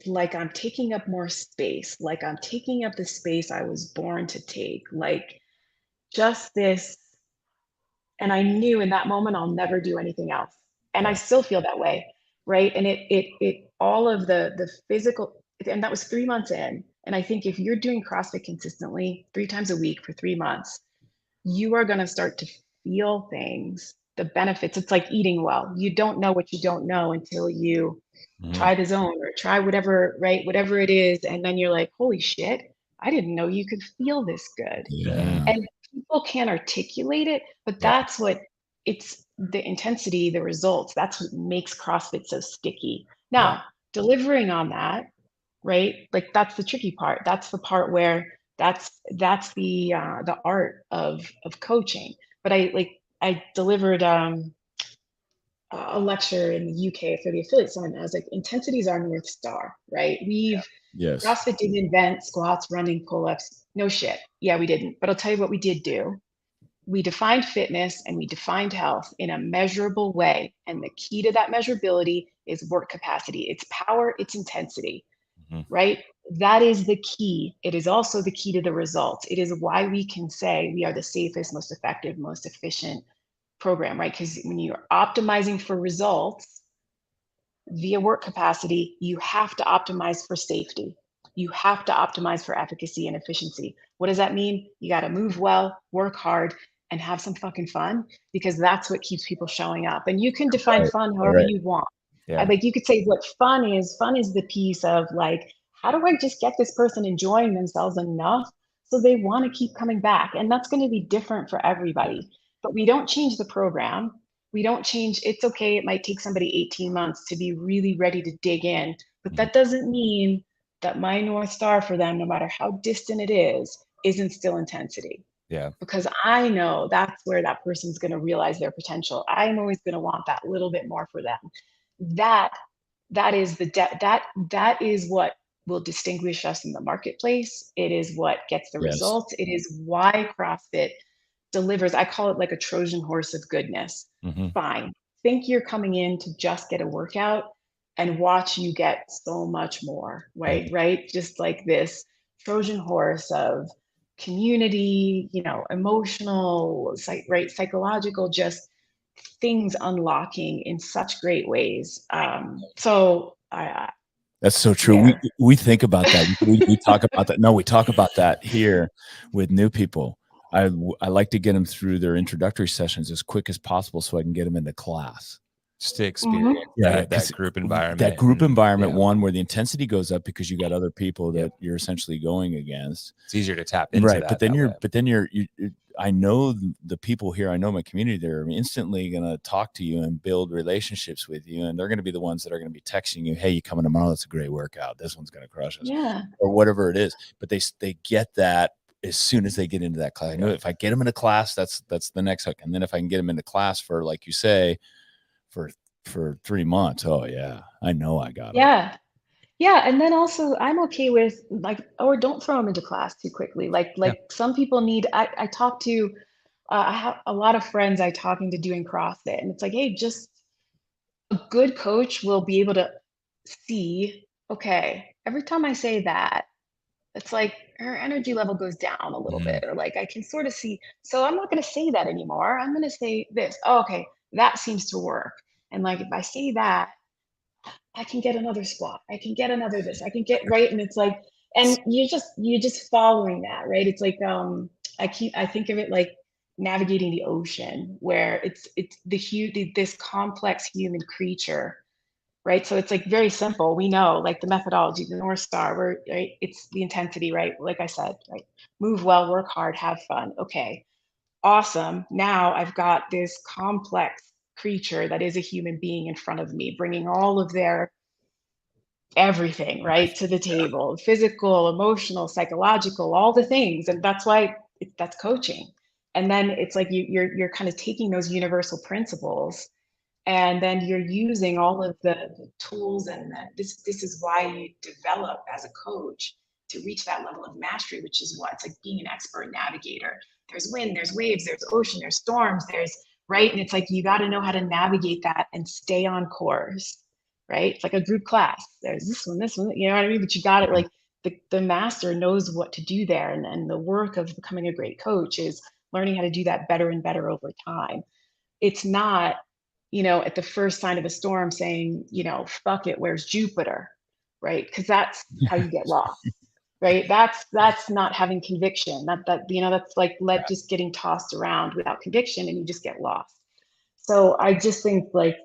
[SPEAKER 4] like I'm taking up more space, like I'm taking up the space I was born to take, like just this. And I knew in that moment I'll never do anything else. And I still feel that way, right? And it all of the physical, and that was 3 months in. And I think if you're doing CrossFit consistently 3 times a week for 3 months, you are going to start to feel things, the benefits. It's like eating well. You don't know what you don't know until you try the zone or try whatever, right? Whatever it is. And then you're like, holy shit, I didn't know you could feel this good.
[SPEAKER 2] Yeah.
[SPEAKER 4] And people can't articulate it, but that's what it's, the intensity, the results. That's what makes CrossFit so sticky. Now, delivering on that, right? Like that's the tricky part. That's the part where that's the art of coaching. But I delivered a lecture in the UK for the affiliate summit. I was like, intensity is our North Star, right? CrossFit didn't invent squats, running, pull-ups. No shit. Yeah, we didn't. But I'll tell you what we did do. We defined fitness and we defined health in a measurable way. And the key to that measurability is work capacity. It's power, it's intensity. right? That is the key. It is also the key to the results. It is why we can say we are the safest, most effective, most efficient program, right? Because when you're optimizing for results via work capacity, you have to optimize for safety. You have to optimize for efficacy and efficiency. What does that mean? You got to move well, work hard, and have some fucking fun, because that's what keeps people showing up. And you can define fun however you want.
[SPEAKER 3] Yeah.
[SPEAKER 4] Like you could say what fun is. Fun is the piece of like, how do I just get this person enjoying themselves enough so they want to keep coming back? And that's going to be different for everybody. But we don't change the program. We don't change. It's okay. It might take somebody 18 months to be really ready to dig in. But that doesn't mean that my North Star for them, no matter how distant it is, isn't still intensity.
[SPEAKER 3] Yeah.
[SPEAKER 4] Because I know that's where that person's going to realize their potential. I'm always going to want that little bit more for them. That is that is what will distinguish us in the marketplace. It is what gets the results. It is why CrossFit delivers. I call it like a Trojan horse of goodness. Fine. Think you're coming in to just get a workout, and watch you get so much more, right? Just like this Trojan horse of community, emotional, psychological, just things unlocking in such great ways.
[SPEAKER 2] That's so true.
[SPEAKER 4] Yeah.
[SPEAKER 2] We think about that. We talk about that. No, we talk about that here with new people. I like to get them through their introductory sessions as quick as possible so I can get them into class.
[SPEAKER 3] Just to experience that group environment.
[SPEAKER 2] That group environment, one where the intensity goes up because you got other people that you're essentially going against.
[SPEAKER 3] It's easier to tap into that.
[SPEAKER 2] But then you're I know the people here, I know my community, they're instantly going to talk to you and build relationships with you. And they're going to be the ones that are going to be texting you, hey, you coming tomorrow? That's a great workout. This one's going to crush us.
[SPEAKER 4] Yeah.
[SPEAKER 2] Or whatever it is. But they get that as soon as they get into that class. I know if I get them into class, that's the next hook. And then if I can get them into class for, like you say, for 3 months. Oh yeah. I know I got it.
[SPEAKER 4] Yeah. Yeah. And then also I'm okay with don't throw them into class too quickly. Like some people need, I talk to, I have a lot of friends I talk into doing CrossFit, and it's like, hey, just a good coach will be able to see, okay, every time I say that, it's like her energy level goes down a little bit, or like I can sort of see, so I'm not going to say that anymore. I'm going to say this. Oh, okay. That seems to work. And like, if I say that, I can get another squat. I can get another this. I can get right. And it's like, and you're just following that, right? It's like, I think of it like navigating the ocean, where it's this complex human creature, right? So it's like very simple. We know like the methodology, the North Star, right? It's the intensity, right? Like I said, right? Move well, work hard, have fun. Okay, awesome. Now I've got this complex creature that is a human being in front of me, bringing all of their everything, right, to the table, physical, emotional, psychological, all the things. And that's why that's coaching. And then it's like you're kind of taking those universal principles, and then you're using all of the tools, and this is why you develop as a coach to reach that level of mastery, which is what it's like being an expert navigator. There's wind, there's waves, there's ocean, there's storms, there's right. And it's like, you got to know how to navigate that and stay on course, right? It's like a group class. There's this one, you know what I mean? But you got it. Like the master knows what to do there. And the work of becoming a great coach is learning how to do that better and better over time. It's not, at the first sign of a storm saying, fuck it, where's Jupiter, right? Because that's how you get lost, right? That's not having conviction. That's like just getting tossed around without conviction, and you just get lost. So I just think like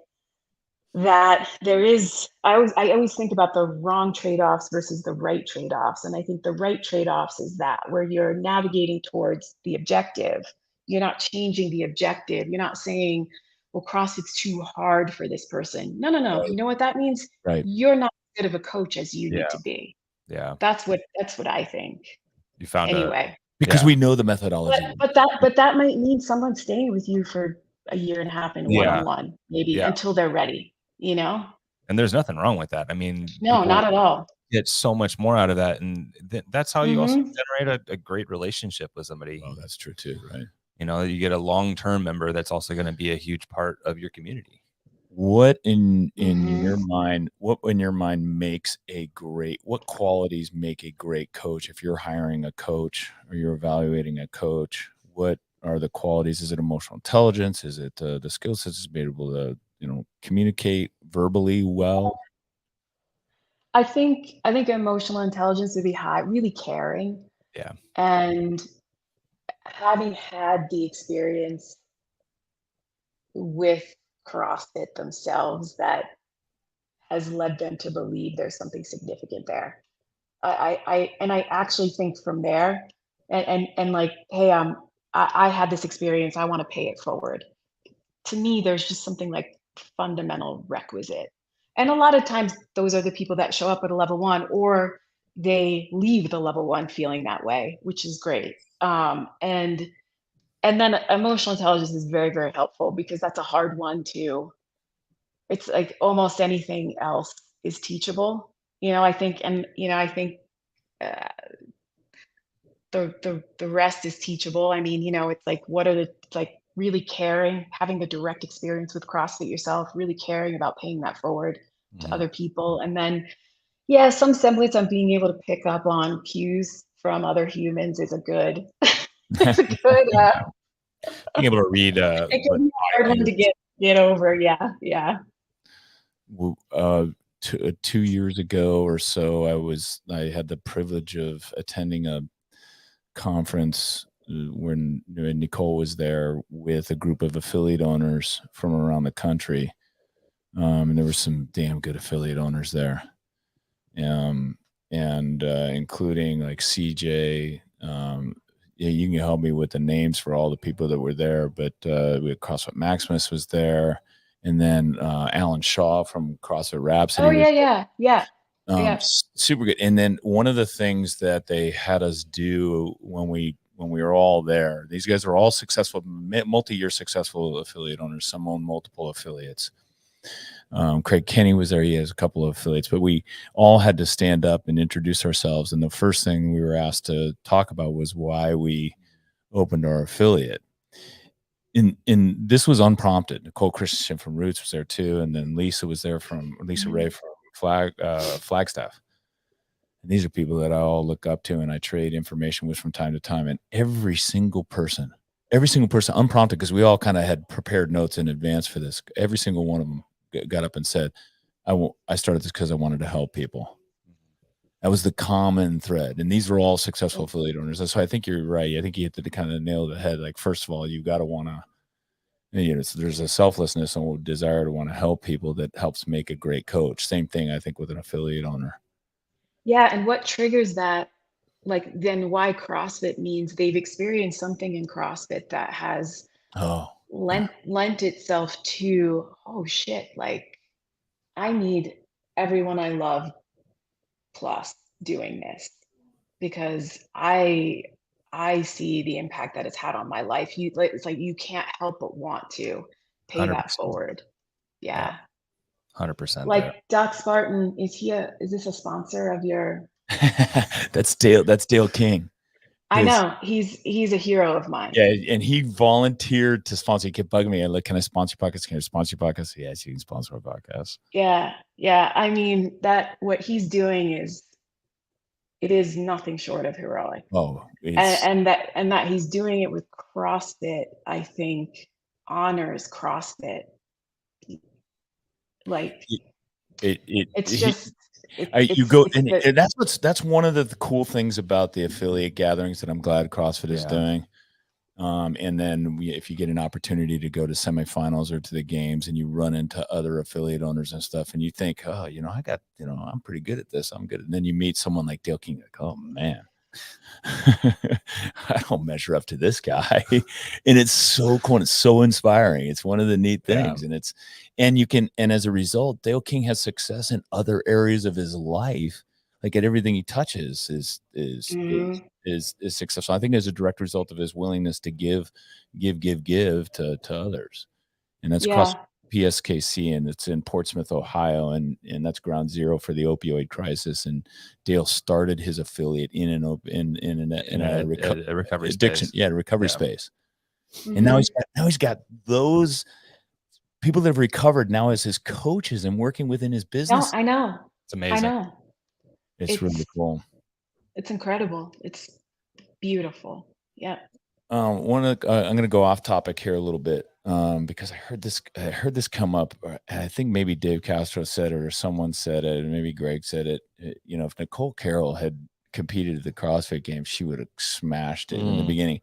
[SPEAKER 4] that I always think about the wrong trade-offs versus the right trade-offs. And I think the right trade-offs is that where you're navigating towards the objective, you're not changing the objective. You're not saying, well, CrossFit's too hard for this person. No. Right. You know what that means?
[SPEAKER 2] Right.
[SPEAKER 4] You're not as good of a coach as you need to be.
[SPEAKER 3] Yeah.
[SPEAKER 4] That's what I think.
[SPEAKER 3] You found
[SPEAKER 4] anyway.
[SPEAKER 2] Because we know the methodology.
[SPEAKER 4] But that might mean someone staying with you for a year and a half in one-on-one, maybe until they're ready, And
[SPEAKER 3] there's nothing wrong with that. I mean,
[SPEAKER 4] no, not at all.
[SPEAKER 3] Get so much more out of that, and that's how you also generate a great relationship with somebody.
[SPEAKER 2] Oh, that's true too, right?
[SPEAKER 3] You get a long-term member that's also going to be a huge part of your community.
[SPEAKER 2] What in
[SPEAKER 4] Mhm.
[SPEAKER 2] your mind, what makes a great, what qualities make a great coach? If you're hiring a coach or you're evaluating a coach, what are the qualities? Is it emotional intelligence? Is it the skill sets to be able to, communicate verbally well?
[SPEAKER 4] I think emotional intelligence would be high, really caring,
[SPEAKER 3] Yeah.
[SPEAKER 4] and having had the experience with CrossFit themselves that has led them to believe there's something significant there. I actually think from there, and like, hey, I had this experience. I want to pay it forward. To me, there's just something like fundamental requisite, and a lot of times those are the people that show up at a level one, or they leave the level one feeling that way, which is great. And then emotional intelligence is very, very helpful because that's a hard one to. It's like almost anything else is teachable. I think uh, the rest is teachable. I mean, it's like what are the like really caring, having the direct experience with CrossFit yourself, really caring about paying that forward to
[SPEAKER 3] Mhm.
[SPEAKER 4] other people. And then, yeah, some semblance of being able to pick up on cues from other humans is a good, it's a good,
[SPEAKER 3] Being able to read
[SPEAKER 4] it
[SPEAKER 3] what
[SPEAKER 4] can be a hard
[SPEAKER 3] body
[SPEAKER 4] one to
[SPEAKER 3] language.
[SPEAKER 4] get over. Yeah. Yeah.
[SPEAKER 2] Uh, 2 years ago or so, I had the privilege of attending a conference when Nicole was there with a group of affiliate owners from around the country. And there were some damn good affiliate owners there. Um, and including like CJ. Yeah, you can help me with the names for all the people that were there, but we had CrossFit Maximus was there, and then Alan Shaw from CrossFit
[SPEAKER 4] Oh,
[SPEAKER 2] Rhapsody
[SPEAKER 4] yeah,
[SPEAKER 2] was
[SPEAKER 4] yeah. Yeah. Yeah.
[SPEAKER 2] super good. And then one of the things that they had us do when we were all there, these guys are all successful, multi-year successful affiliate owners. Some own multiple affiliates. Craig Kenny was there. He has a couple of affiliates, but we all had to stand up and introduce ourselves. And the first thing we were asked to talk about was why we opened our affiliate. In this was unprompted. Nicole Christensen from Roots was there too, and then Lisa was there from Lisa Ray from Flagstaff. And these are people that I all look up to and I trade information with from time to time. And every single person, unprompted, because we all kind of had prepared notes in advance for this. Every single one of them got up and said, I started this because I wanted to help people. That was the common thread. And these were all successful affiliate owners. So I think you're right. I think you hit the kind of nail to the head. Like, first of all, you've got to want to, so there's a selflessness and a desire to want to help people that helps make a great coach. Same thing, I think, with an affiliate owner.
[SPEAKER 4] Yeah, and what triggers that, like, then why CrossFit means they've experienced something in CrossFit that has lent itself to, oh shit, like I need everyone I love plus doing this because I see the impact that it's had on my life. It's like you can't help but want to pay that
[SPEAKER 3] 100%.
[SPEAKER 4] forward.
[SPEAKER 3] Yeah.
[SPEAKER 4] Yeah.
[SPEAKER 3] 100% there.
[SPEAKER 4] Like DocSpartan, is this a sponsor of your?
[SPEAKER 2] That's Dale King.
[SPEAKER 4] I know he's a hero of mine.
[SPEAKER 2] Yeah, and he volunteered to sponsor. He kept bugging me. Like, can I sponsor your podcast? Can I sponsor your podcast? Yes, you can sponsor our podcast.
[SPEAKER 4] Yeah, yeah. I mean, that what he's doing it is nothing short of heroic.
[SPEAKER 2] Oh,
[SPEAKER 4] And that he's doing it with CrossFit, I think honors CrossFit. Like it's just
[SPEAKER 2] you go
[SPEAKER 4] it's
[SPEAKER 2] and
[SPEAKER 4] the
[SPEAKER 2] that's one of the cool things about the affiliate gatherings that I'm glad CrossFit is doing. And then if you get an opportunity to go to semifinals or to the games and you run into other affiliate owners and stuff and you think, oh, I'm pretty good at this. I'm good. And then you meet someone like Dale King, like, oh man, I don't measure up to this guy. And it's so cool. It's so inspiring. It's one of the neat things. And as a result, Dale King has success in other areas of his life. Like, at everything he touches is successful. I think as a direct result of his willingness to give to others. And that's across PSKC, and it's in Portsmouth, Ohio, and that's ground zero for the opioid crisis. And Dale started his affiliate in a recovery addiction,
[SPEAKER 3] space.
[SPEAKER 2] recovery space. And now he's got those people that have recovered now as his coaches and working within his
[SPEAKER 4] No,
[SPEAKER 2] business.
[SPEAKER 4] I know.
[SPEAKER 3] It's
[SPEAKER 4] I
[SPEAKER 3] amazing.
[SPEAKER 4] know.
[SPEAKER 2] It's really cool.
[SPEAKER 4] It's incredible. It's beautiful. Yeah.
[SPEAKER 2] I'm going to go off topic here a little bit because I heard this come up. And I think maybe Dave Castro said it or someone said it, and maybe Greg said it. You know, if Nicole Carroll had competed at the CrossFit Games, she would have smashed it in the beginning.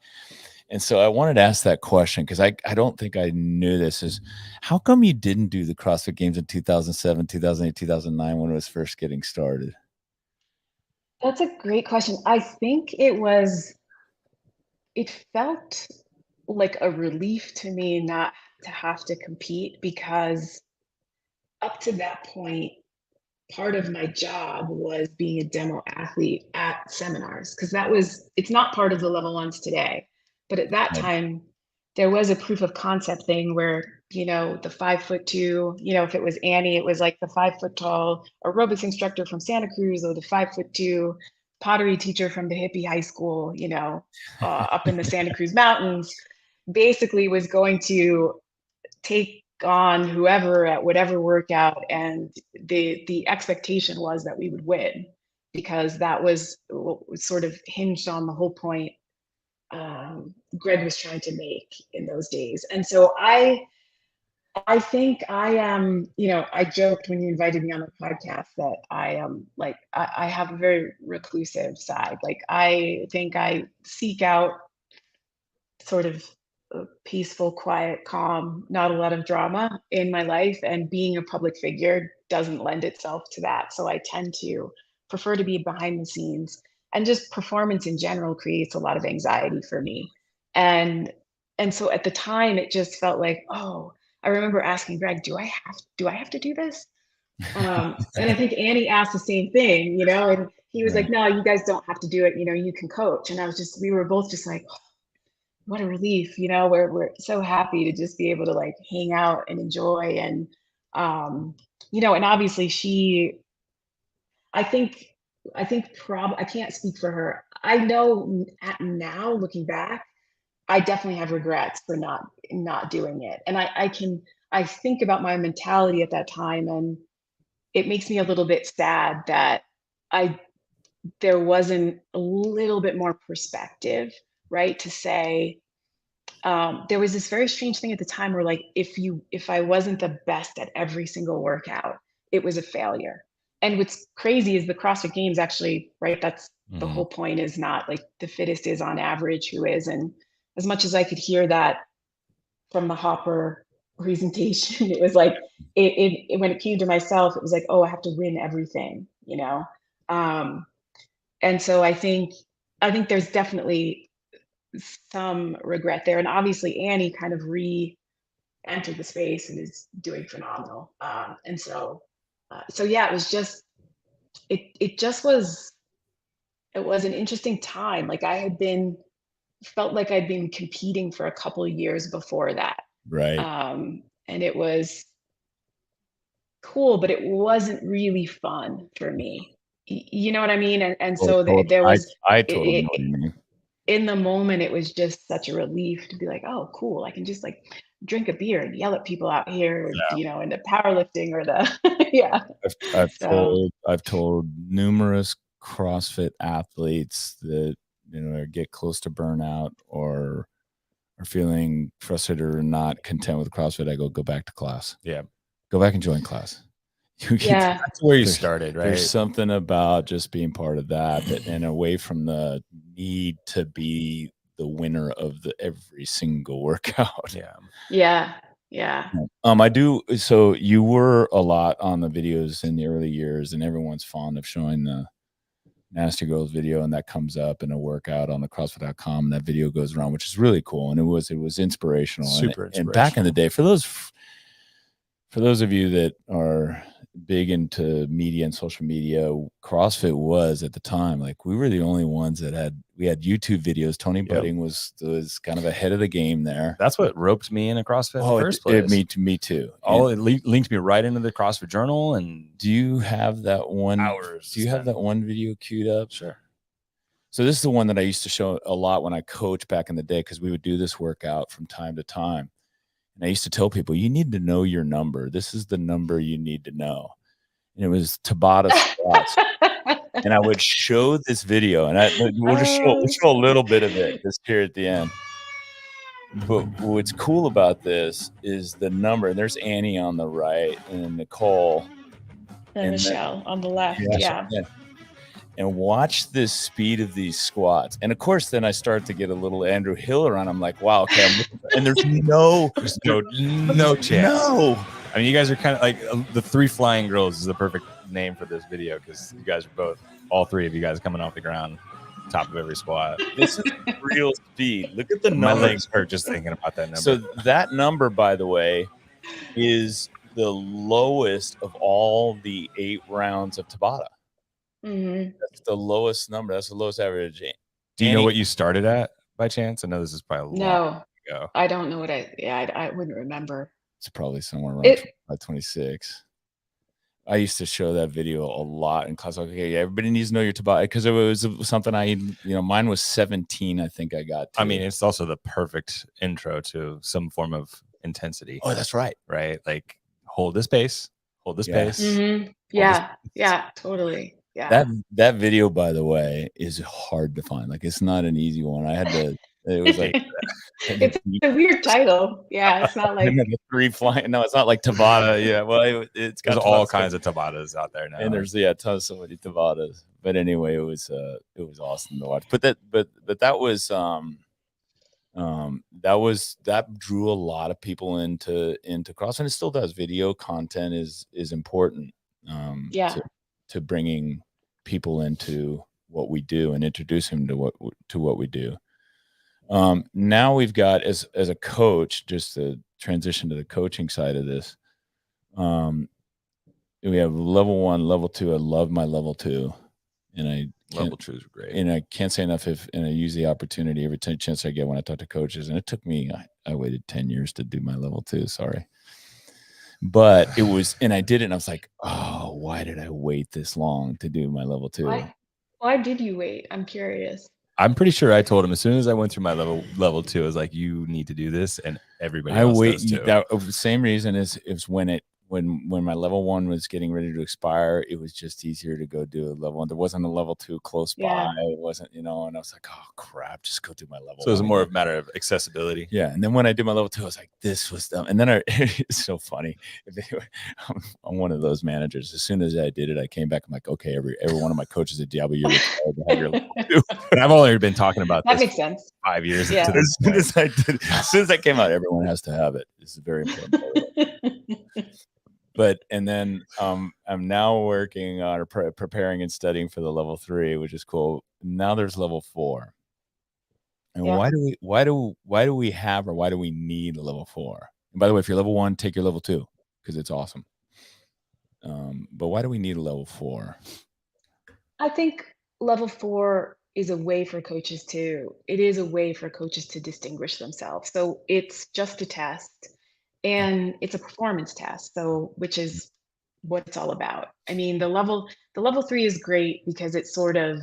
[SPEAKER 2] And so I wanted to ask that question because I don't think I knew this. Is how come you didn't do the CrossFit Games in 2007, 2008, 2009 when it was first getting started?
[SPEAKER 4] That's a great question. I think it felt like a relief to me not to have to compete, because up to that point, part of my job was being a demo athlete at seminars, because it's not part of the level ones today. But at that
[SPEAKER 2] Right.
[SPEAKER 4] time, there was a proof of concept thing where, the 5'2", if it was Annie, it was like the 5 foot tall aerobics instructor from Santa Cruz, or the 5'2" pottery teacher from the hippie high school, up in the Santa Cruz mountains, basically was going to take on whoever at whatever workout, and the expectation was that we would win, because that was what was sort of hinged on the whole point Greg was trying to make in those days. And so I think I am, I joked when you invited me on the podcast that I am like, I have a very reclusive side. Like, I think I seek out sort of a peaceful, quiet, calm, not a lot of drama in my life. And being a public figure doesn't lend itself to that. So I tend to prefer to be behind the scenes, and just performance in general creates a lot of anxiety for me. And so at the time it just felt like, oh, I remember asking Greg, do I have to do this? And I think Annie asked the same thing, and he was
[SPEAKER 2] Right.
[SPEAKER 4] like, no, you guys don't have to do it. You can coach. And we were both just like, what a relief, we're so happy to just be able to like hang out and enjoy. And, and obviously I think, I can't speak for her. I know now looking back, I definitely have regrets for not doing it. And I think about my mentality at that time, and it makes me a little bit sad that there wasn't a little bit more perspective, right? To say, there was this very strange thing at the time where, like, if I wasn't the best at every single workout, it was a failure. And what's crazy is the CrossFit Games actually, right? That's the whole point, is not like the fittest is on average who is. And as much as I could hear that from the Hopper presentation, it was like, when it came to myself, it was like, oh, I have to win everything, and so I think there's definitely some regret there. And obviously Annie kind of re-entered the space and is doing phenomenal. And so yeah, it was just, it was an interesting time. Like, felt like I'd been competing for a couple of years before that.
[SPEAKER 2] Right.
[SPEAKER 4] And it was cool, but it wasn't really fun for me. You know what I mean? And so there was,
[SPEAKER 2] I totally know what you mean.
[SPEAKER 4] in the moment, it was just such a relief to be like, oh, cool, I can just like drink a beer and yell at people out here, in the powerlifting or the yeah.
[SPEAKER 2] I've told numerous CrossFit athletes that get close to burnout or are feeling frustrated or not content with CrossFit. I go back to class.
[SPEAKER 3] Yeah,
[SPEAKER 2] go back and join class.
[SPEAKER 4] Yeah,
[SPEAKER 3] that's where you started, right?
[SPEAKER 2] There's something about just being part of that and away from the need to be the winner of every single workout.
[SPEAKER 4] Yeah.
[SPEAKER 2] I do. So you were a lot on the videos in the early years, and everyone's fond of showing the Nasty Girls video, and that comes up in a workout on the CrossFit.com. That video goes around, which is really cool, and it was inspirational.
[SPEAKER 3] Super inspirational.
[SPEAKER 2] And back in the day, for those of you that are big into media and social media, CrossFit was at the time, like, we were the only ones that had YouTube videos. Tony Budding was kind of ahead of the game there.
[SPEAKER 3] That's what roped me into CrossFit in the first place.
[SPEAKER 2] Me too.
[SPEAKER 3] It linked me right into the CrossFit Journal. And
[SPEAKER 2] do you have that one?
[SPEAKER 3] Hours.
[SPEAKER 2] Do you have that one video queued up?
[SPEAKER 3] Sure.
[SPEAKER 2] So this is the one that I used to show a lot when I coached back in the day, because we would do this workout from time to time. And I used to tell people, you need to know your number. This is the number you need to know. And it was Tabata squats. And I would show this video, and we'll show a little bit of it just here at the end. But what's cool about this is the number. And there's Annie on the right and Nicole.
[SPEAKER 4] And Michelle on the left. Yeah.
[SPEAKER 2] And watch this speed of these squats. And of course, then I start to get a little Andrew Hill around. I'm like, wow, okay. And there's no chance. No.
[SPEAKER 3] I mean, you guys are kind of like the three flying girls is the perfect name for this video because you guys are all three of you guys coming off the ground, top of every squat.
[SPEAKER 2] This is real speed. Look at the
[SPEAKER 3] My
[SPEAKER 2] numbers.
[SPEAKER 3] legs hurt just thinking about that number.
[SPEAKER 2] So that number, by the way, is the lowest of all the 8 rounds of Tabata.
[SPEAKER 4] Mm-hmm.
[SPEAKER 2] That's the lowest number. That's the lowest average.
[SPEAKER 3] Do you know what you started at by chance? I know this is probably a long ago.
[SPEAKER 4] I don't know what I wouldn't remember.
[SPEAKER 2] It's probably somewhere around 26. I used to show that video a lot in class. Okay, everybody needs to know your Tabata because it was something mine was 17. I think I got to.
[SPEAKER 3] I mean, it's also the perfect intro to some form of intensity.
[SPEAKER 2] Oh, that's right.
[SPEAKER 3] Right? Like hold this pace, hold this pace.
[SPEAKER 4] Mm-hmm. Yeah, totally.
[SPEAKER 2] Yeah. That video, by the way, is hard to find. Like, it's not an easy one. I had to. It was like
[SPEAKER 4] it's a weird title. Yeah, it's not like
[SPEAKER 2] the 3 flying. No, it's not like Tabata. Yeah, well, it's got
[SPEAKER 3] all kinds of Tabatas out there now,
[SPEAKER 2] and there's tons of so many Tabatas. But anyway, it was awesome to watch. But that drew a lot of people into CrossFit, and it still does. Video content is important. To bringing people into what we do and introduce them to what we do. Now we've got as a coach, just to transition to the coaching side of this. We have level 1, level 2. I love my level 2, and
[SPEAKER 3] level 2 is great.
[SPEAKER 2] And I can't say enough and I use the opportunity every chance I get when I talk to coaches. And it took me, I waited 10 years to do my level 2. Sorry. But it was, and I did it, and I was like, oh, why did I wait this long to do my level 2?
[SPEAKER 4] Why did you wait? I'm curious.
[SPEAKER 3] I'm pretty sure I told him as soon as I went through my level 2, I was like, you need to do this, and everybody else does too.
[SPEAKER 2] That same reason is when my level 1 was getting ready to expire, it was just easier to go do a level 1. There wasn't a level 2 close by. It wasn't, and I was like, oh crap, just go do my level 1.
[SPEAKER 3] So it was more of a matter of accessibility.
[SPEAKER 2] Yeah. And then when I did my level 2, I was like, this was dumb. And then it's so funny. I'm one of those managers. As soon as I did it, I came back. I'm like, okay, every one of my coaches at Diablo, you're required to have your level 2.
[SPEAKER 3] But I've only been talking about
[SPEAKER 4] that
[SPEAKER 3] this
[SPEAKER 4] makes sense.
[SPEAKER 3] 5 years.
[SPEAKER 4] Yeah.
[SPEAKER 2] As soon as I came out, everyone has to have it. This is very important. And then I'm now working on preparing and studying for the level 3, which is cool. Now there's level 4. And why do we have, or why do we need a level 4? And by the way, if you're level 1, take your level 2 because it's awesome. But why do we need a level 4?
[SPEAKER 4] I think level 4 is a way for coaches to distinguish themselves. So it's just a test. And it's a performance test, which is what it's all about. I mean, the level 3 is great because it's sort of,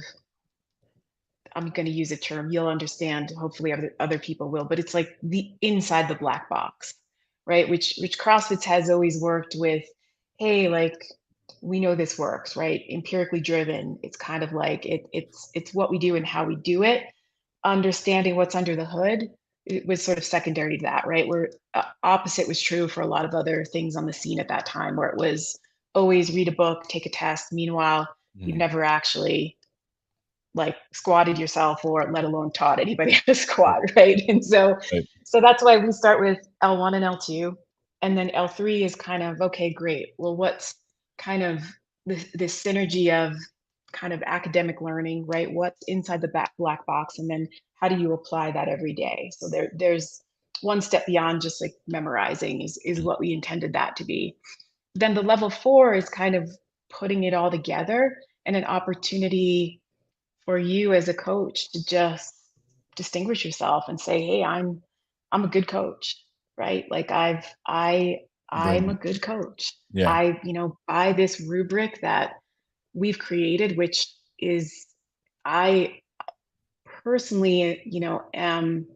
[SPEAKER 4] I'm going to use a term you'll understand, hopefully other people will, but it's like the inside the black box, right? Which CrossFit has always worked with. Hey, like, we know this works, right? Empirically driven. It's kind of like it's what we do and how we do it. Understanding what's under the hood, it was sort of secondary to that, right? Where opposite was true for a lot of other things on the scene at that time, where it was always read a book, take a test. Meanwhile, you've never actually like squatted yourself, or let alone taught anybody how to squat, right? And so that's why we start with L1 and L2, and then L3 is kind of, okay, great. Well, what's kind of this synergy of kind of academic learning, right? What's inside the black box, and then how do you apply that every day? So there's one step beyond just like memorizing is what we intended that to be. Then the level 4 is kind of putting it all together, and an opportunity for you as a coach to just distinguish yourself and say, hey, I'm a good coach, right? Like I'm a good coach.
[SPEAKER 2] Yeah.
[SPEAKER 4] By this rubric that we've created, which is, I personally, am,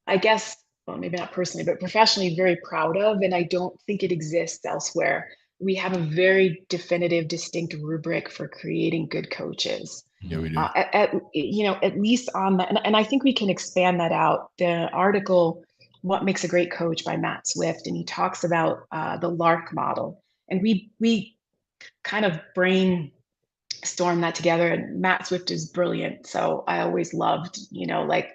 [SPEAKER 4] I guess, well, maybe not personally, but professionally very proud of, and I don't think it exists elsewhere. We have a very definitive, distinct rubric for creating good coaches.
[SPEAKER 2] Yeah, we do.
[SPEAKER 4] At least on that, and I think we can expand that out. The article, "What Makes a Great Coach" by Matt Swift, and he talks about the LARC model, and we kind of brainstorm that together. And Matt Swift is brilliant, so I always loved, like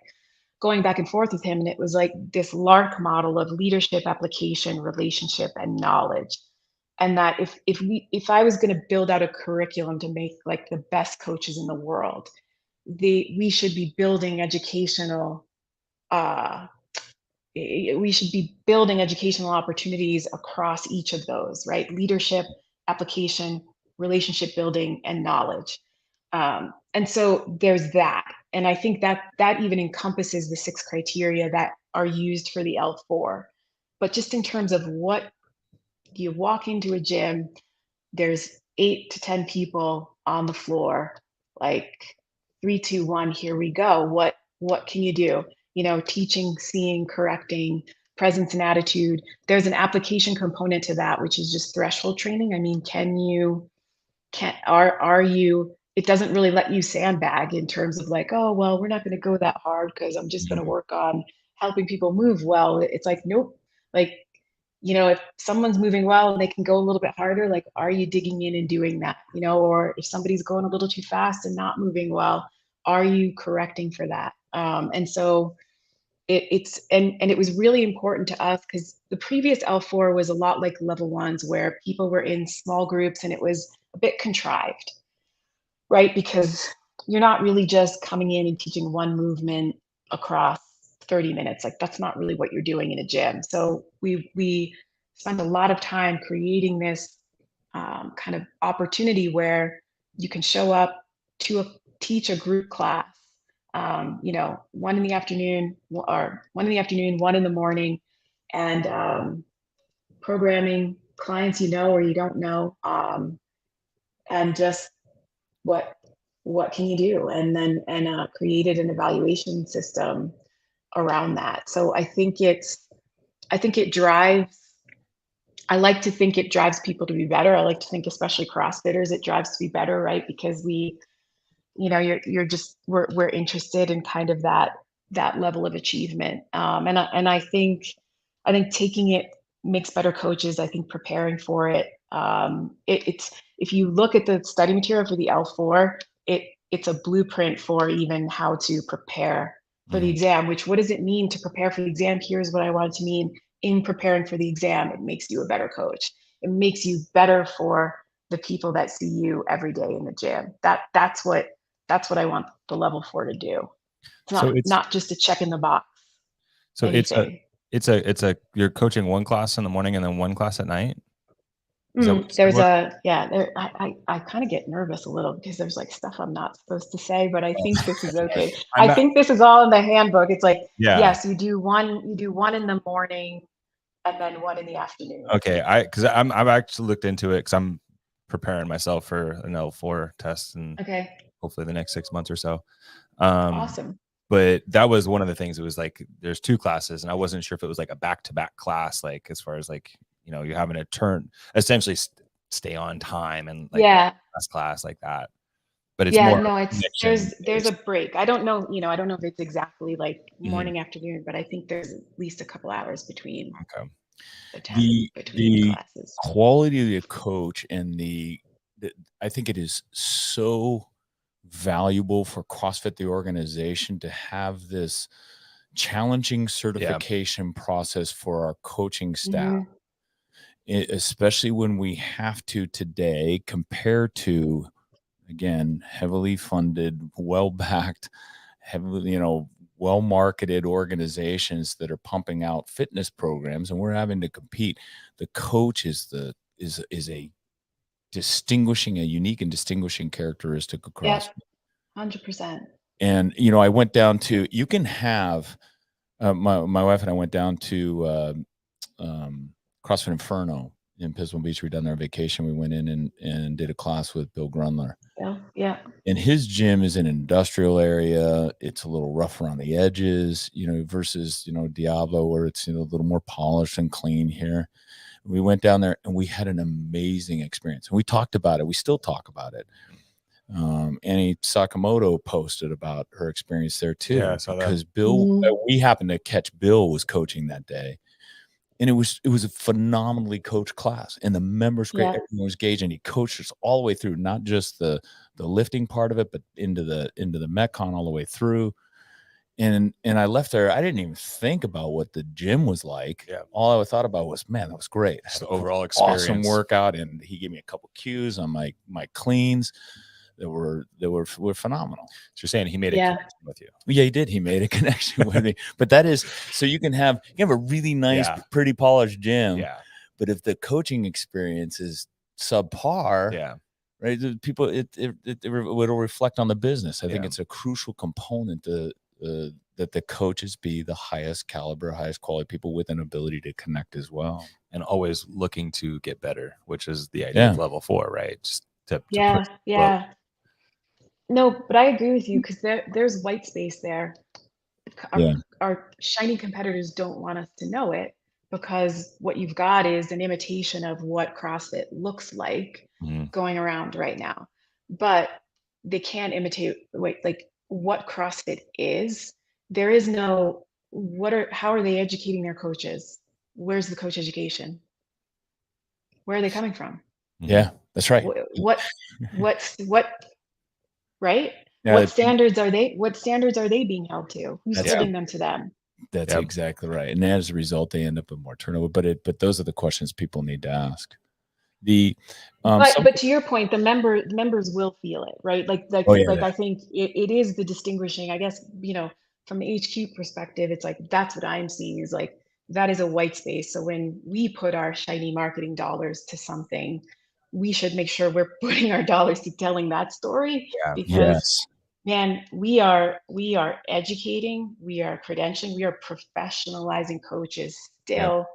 [SPEAKER 4] going back and forth with him. And it was like this LARC model of leadership, application, relationship, and knowledge. And that if I was going to build out a curriculum to make like the best coaches in the world, we should be building educational opportunities across each of those, right? Leadership, application, relationship building, and knowledge. And so there's that. And I think that even encompasses the 6 criteria that are used for the L4. But just in terms of what you walk into a gym, there's 8 to 10 people on the floor, like 3, 2, 1, here we go. What can you do? Teaching, seeing, correcting, presence and attitude. There's an application component to that, which is just threshold training. I mean, are you, it doesn't really let you sandbag in terms of like, oh, well, we're not going to go that hard because I'm just going to work on helping people move well. It's like, nope. Like, if someone's moving well and they can go a little bit harder, like, are you digging in and doing that? Or if somebody's going a little too fast and not moving well, are you correcting for that? And so it was really important to us because the previous L4 was a lot like level 1s where people were in small groups and it was a bit contrived, right? Because you're not really just coming in and teaching one movement across 30 minutes. Like, that's not really what you're doing in a gym. So we spent a lot of time creating this kind of opportunity where you can show up to teach a group class, 1 in the afternoon, or 1 in the afternoon, 1 in the morning, and programming clients or you don't know, and just what can you do, and then created an evaluation system around that. So I think it drives. I like to think it drives people to be better. I like to think, especially CrossFitters, it drives to be better, right? Because we're interested in kind of that level of achievement. And I think taking it makes better coaches. I think preparing for it. It's, if you look at the study material for the L4, it's a blueprint for even how to prepare for the exam. Which, what does it mean to prepare for the exam? Here's what I want to mean. In preparing for the exam, it makes you a better coach. It makes you better for the people that see you every day in the gym. That's what I want the level 4 to do. It's not just a check in the box.
[SPEAKER 3] So it's a you're coaching one class in the morning and then one class at night.
[SPEAKER 4] I kind of get nervous a little because there's like stuff I'm not supposed to say, but I think this is okay. I think this is all in the handbook. It's like, yes, you do one in the morning and then 1 in the afternoon.
[SPEAKER 3] Okay. I've actually looked into it because I'm preparing myself for an L4 test and hopefully the next 6 months or so.
[SPEAKER 4] Awesome.
[SPEAKER 3] But that was one of the things. It was like, there's 2 classes and I wasn't sure if it was like a back-to-back class, like as far as like, you're having to essentially stay on time and like class like that. But it's
[SPEAKER 4] there's a break. I don't know if it's exactly like morning, afternoon, but I think there's at least a couple hours between.
[SPEAKER 3] Okay.
[SPEAKER 4] The classes.
[SPEAKER 2] Quality of the coach and I think it is so valuable for CrossFit the organization to have this challenging certification process for our coaching staff. Especially when we have to today compare to, again, heavily funded, well-backed, heavily, well-marketed organizations that are pumping out fitness programs, and we're having to compete. The coach is a unique and distinguishing characteristic of CrossFit.
[SPEAKER 4] 100%.
[SPEAKER 2] And I went down to, you can have my wife and I went down to CrossFit Inferno in Pismo Beach. We'd done our vacation. We went in and did a class with Bill Grunler.
[SPEAKER 4] Yeah.
[SPEAKER 2] And his gym is an industrial area. It's a little rough around the edges, versus, Diablo, where it's, a little more polished and clean here. We went down there and we had an amazing experience. And we talked about it. We still talk about it. Annie Sakamoto posted about her experience there too.
[SPEAKER 3] Yeah, I saw that.
[SPEAKER 2] Because Bill, we happened to catch Bill was coaching that day. And it was a phenomenally coached class, and the members great.
[SPEAKER 4] Yeah.
[SPEAKER 2] Everyone was engaged, and he coached us all the way through, not just the lifting part of it, but into the Metcon all the way through. And I left there. I didn't even think about what the gym was like.
[SPEAKER 3] Yeah.
[SPEAKER 2] All I thought about was, man, that was great. I had
[SPEAKER 3] The
[SPEAKER 2] an
[SPEAKER 3] overall experience.
[SPEAKER 2] awesome workout, and he gave me a couple cues on my cleans that were phenomenal.
[SPEAKER 3] So you're saying he made a connection with you?
[SPEAKER 2] Yeah, he did. He made a connection with me. But that is so you can have a really nice, pretty polished gym.
[SPEAKER 3] Yeah.
[SPEAKER 2] But if the coaching experience is subpar, right, the people it'll reflect on the business. I think it's a crucial component that the coaches be the highest caliber, highest quality people with an ability to connect as well,
[SPEAKER 3] and always looking to get better, which is the idea of level 4, right? Just to
[SPEAKER 4] yeah. No, but I agree with you, because there's white space there. Our shiny competitors don't want us to know it, because what you've got is an imitation of what CrossFit looks like going around right now. But they can't imitate like what CrossFit is. There is no how are they educating their coaches? Where's the coach education? Where are they coming from?
[SPEAKER 2] Yeah, that's right.
[SPEAKER 4] What right?
[SPEAKER 2] Yeah,
[SPEAKER 4] what standards are they being held to? Who's holding them to them?
[SPEAKER 2] That's exactly right. And as a result, they end up with more turnover. But those are the questions people need to ask.
[SPEAKER 4] But to your point, the members will feel it, right? I think it is the distinguishing, I guess, from the HQ perspective, it's like, that's what I'm seeing is like, that is a white space. So when we put our shiny marketing dollars to something, we should make sure we're putting our dollars to telling that story, because man, we are educating, we are credentialing, we are professionalizing coaches still.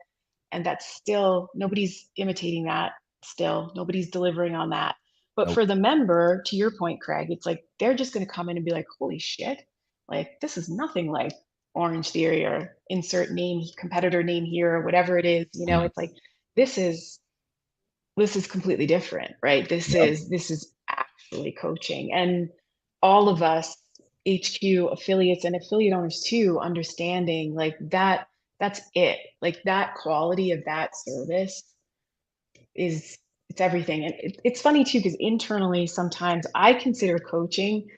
[SPEAKER 4] And that's still, nobody's imitating that. Still, nobody's delivering on that. But for the member, to your point, Craig, it's like they're just going to come in and be like, holy shit, like this is nothing like Orange Theory or insert name, competitor name here, or whatever it is. It's like this is completely different, right? This is actually coaching, and all of us HQ affiliates and affiliate owners too, understanding like that. That's it. Like that quality of that service it's everything. And it's funny too, because internally, sometimes I consider coaching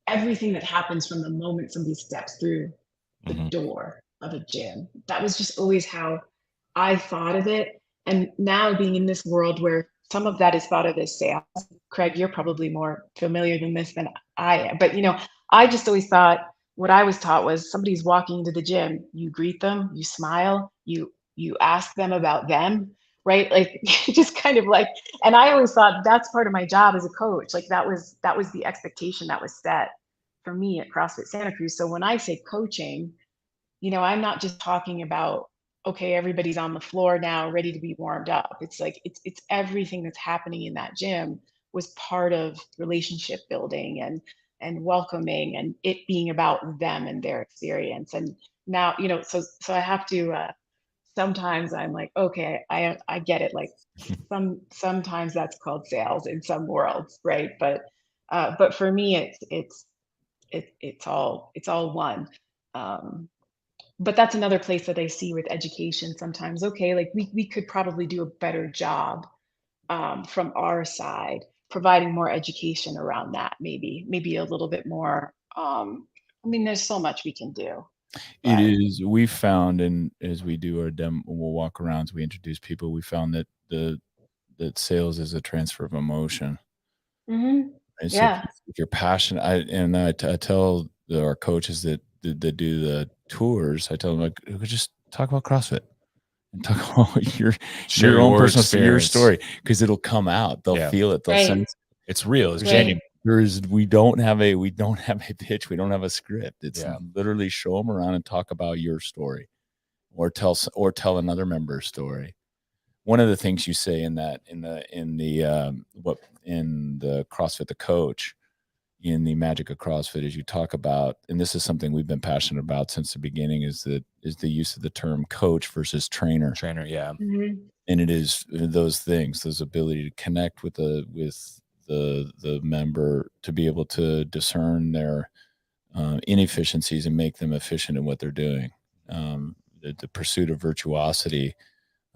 [SPEAKER 4] everything that happens from the moment somebody steps through the door of a gym. That was just always how I thought of it. And now being in this world where some of that is thought of as sales, Craig, you're probably more familiar than this than I am. But, I just always thought what I was taught was somebody's walking into the gym, you greet them, you smile, you ask them about them, right? Like just kind of like, and I always thought that's part of my job as a coach. Like that was the expectation that was set for me at CrossFit Santa Cruz. So when I say coaching, I'm not just talking about, okay, everybody's on the floor now, ready to be warmed up. It's like, it's everything that's happening in that gym was part of relationship building and welcoming, and it being about them and their experience. And now, so I have to, sometimes I'm like, okay, I get it. Like sometimes that's called sales in some worlds, right? But for me, it's all one. But that's another place that I see with education sometimes. Okay, like we could probably do a better job from our side, providing more education around that. Maybe a little bit more. There's so much we can do.
[SPEAKER 2] It is. We found, and as we do our demo, we'll walk around as we introduce people. We found that that sales is a transfer of emotion.
[SPEAKER 4] Mm-hmm.
[SPEAKER 2] So if you're passionate, I tell our coaches that do the tours, I tell them like, just talk about CrossFit and talk about your own personal your story, because it'll come out. They'll feel it. They'll sense
[SPEAKER 3] it's real. It's
[SPEAKER 2] genuine. We don't have a pitch. We don't have a script. It's literally show them around and talk about your story, or tell another member's story, one of the things you say in the CrossFit the Coach, in the Magic of CrossFit, is you talk about, and this is something we've been passionate about since the beginning, is the use of the term coach versus trainer.
[SPEAKER 3] Yeah.
[SPEAKER 4] Mhm.
[SPEAKER 2] And it is those things, those ability to connect with the member, to be able to discern their inefficiencies and make them efficient in what they're doing. The pursuit of virtuosity,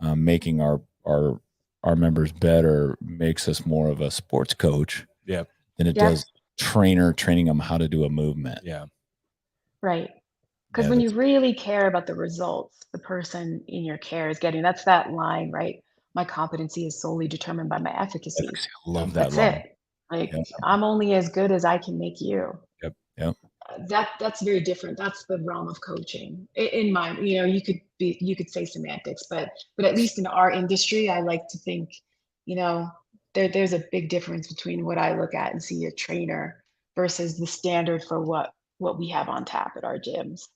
[SPEAKER 2] making our members better, makes us more of a sports coach than it does training them how to do a movement.
[SPEAKER 4] Right. Because when you really care about the results the person in your care is getting, that's that line, right? My competency is solely determined by my efficacy.
[SPEAKER 2] I love that
[SPEAKER 4] That's
[SPEAKER 2] line.
[SPEAKER 4] it. Like, I'm only as good as I can make you.
[SPEAKER 2] Yep.
[SPEAKER 4] That's very different. That's the realm of coaching. In my, you could say semantics, but at least in our industry, I like to think, there's a big difference between what I look at and see a trainer versus the standard for what we have on tap at our gyms.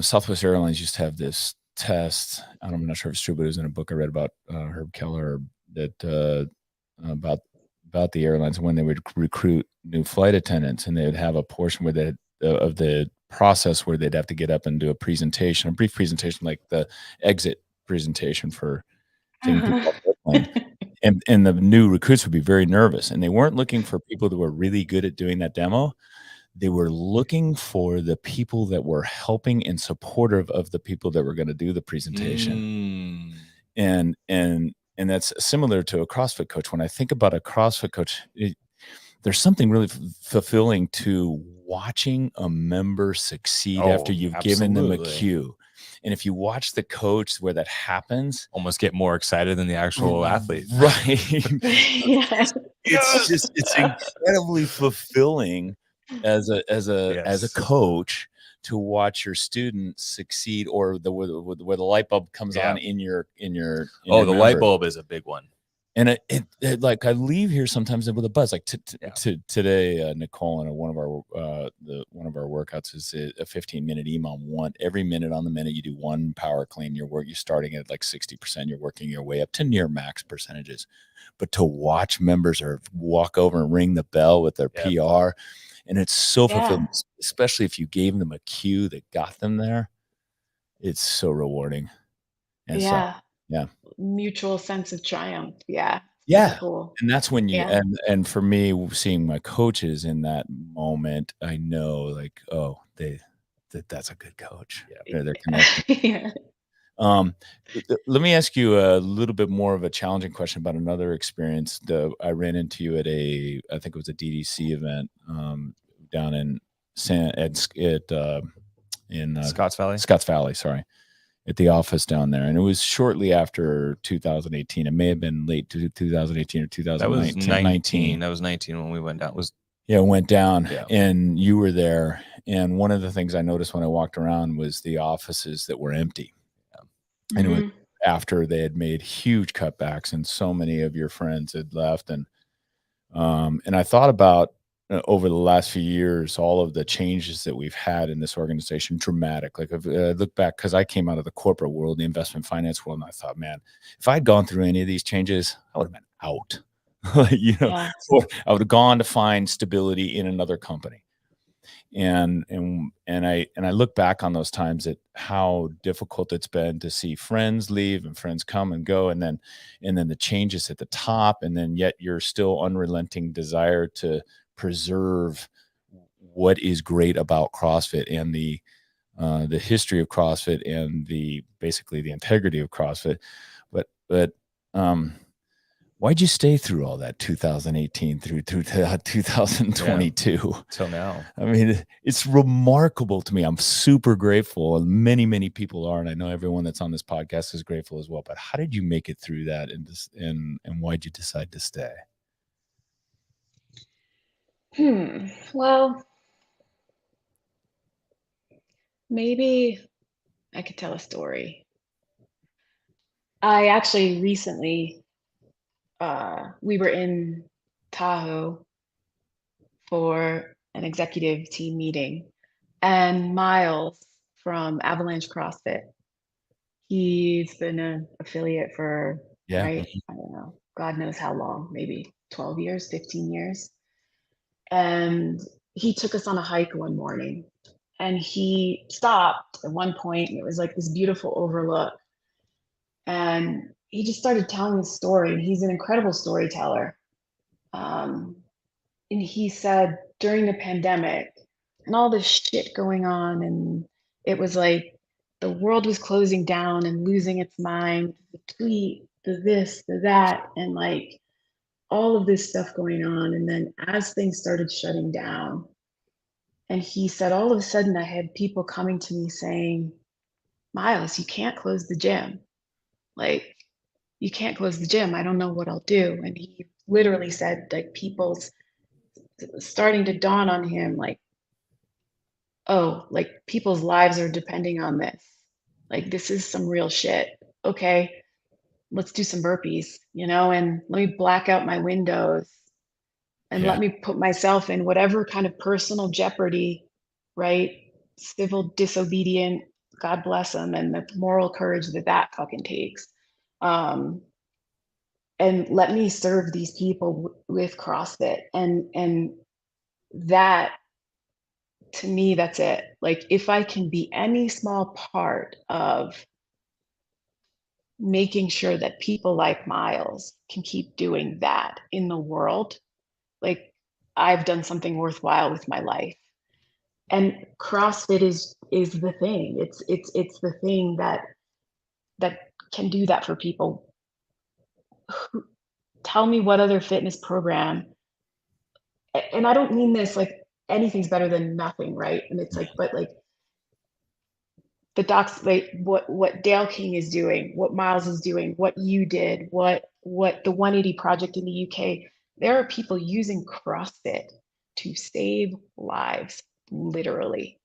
[SPEAKER 2] Southwest Airlines used to have this test. I'm not sure if it's true, but it was in a book I read about Herb Keller, that about the airlines, when they would recruit new flight attendants, and they would have a portion where of the process where they'd have to get up and do a brief presentation, like the exit presentation for taking people off the airplane. And the new recruits would be very nervous, and they weren't looking for people that were really good at doing that demo. They were looking for the people that were helping and supportive of the people that were going to do the presentation. And that's similar to a CrossFit coach. When I think about a CrossFit coach, there's something really fulfilling to watching a member succeed after you've given them a cue. And if you watch the coach where that happens,
[SPEAKER 3] almost get more excited than the actual athlete.
[SPEAKER 2] Right. It's incredibly fulfilling as a coach to watch your student succeed, or where the light bulb comes on in your the
[SPEAKER 3] light bulb is a big one.
[SPEAKER 2] And it like, I leave here sometimes with a buzz. Like today, Nicole, and one of our workouts is a 15-minute EMOM. Every minute on the minute, you do one power clean. You're starting at like 60%. You're working your way up to near max percentages. But to watch members walk over and ring the bell with their PR, and it's so fulfilling, especially if you gave them a cue that got them there. It's so rewarding. And
[SPEAKER 4] mutual sense of triumph. Cool.
[SPEAKER 2] And that's when you and for me, seeing my coaches in that moment, I know, like, oh, that's a good coach. They're connected. Let me ask you a little bit more of a challenging question about another experience. I ran into you at I think it was a DDC event down in Scotts Valley, sorry, at the office down there. And it was shortly after 2018. It may have been late to 2018 or 2019.
[SPEAKER 3] That was 19 when we went down.
[SPEAKER 2] It went down, and you were there. And one of the things I noticed when I walked around was the offices that were empty. And it was after they had made huge cutbacks, and so many of your friends had left. And I thought about, over the last few years, all of the changes that we've had in this organization, dramatic. Like, if I look back, because I came out of the corporate world, the investment finance world, and I thought, man, if I'd gone through any of these changes, I would have been out. Or I would have gone to find stability in another company. And I look back on those times at how difficult it's been to see friends leave and friends come and go, and then the changes at the top, and then yet you're still unrelenting desire to preserve what is great about CrossFit and the history of CrossFit and basically the integrity of CrossFit. But why'd you stay through all that 2018 through 2022
[SPEAKER 3] till now?
[SPEAKER 2] I mean, it's remarkable to me. I'm super grateful, and many people are, and I know everyone that's on this podcast is grateful as well. But how did you make it through that, and why'd you decide to stay?
[SPEAKER 4] Well, maybe I could tell a story. I actually recently, we were in Tahoe for an executive team meeting, and Miles from Avalanche CrossFit, He's been an affiliate for,
[SPEAKER 2] Yeah.
[SPEAKER 4] right, I don't know, God knows how long, maybe 12 years, 15 years. And he took us on a hike one morning, and he stopped at one point, and it was like this beautiful overlook. And he just started telling the story, and he's an incredible storyteller. And he said during the pandemic and all this shit going on, and it was like the world was closing down and losing its mind, the tweet, the this, the that, and like all of this stuff going on. And then as things started shutting down, and he said, all of a sudden, I had people coming to me saying, Miles, you can't close the gym. Like, you can't close the gym. I don't know what I'll do. And he literally said, like, people's starting to dawn on him, like, oh, like people's lives are depending on this. Like, this is some real shit. Okay, let's do some burpees, and let me black out my windows and let me put myself in whatever kind of personal jeopardy, right? Civil disobedient, God bless them, and the moral courage that fucking takes. And let me serve these people with CrossFit. And that, to me, that's it. Like, if I can be any small part of making sure that people like Miles can keep doing that in the world, like, I've done something worthwhile with my life. And CrossFit is the thing. It's the thing that can do that for people. Tell me what other fitness program, and I don't mean this like anything's better than nothing, right? And it's like, but like the docs, like what Dale King is doing, what Miles is doing, what you did, what the 180 Project in the UK, there are people using CrossFit to save lives, literally.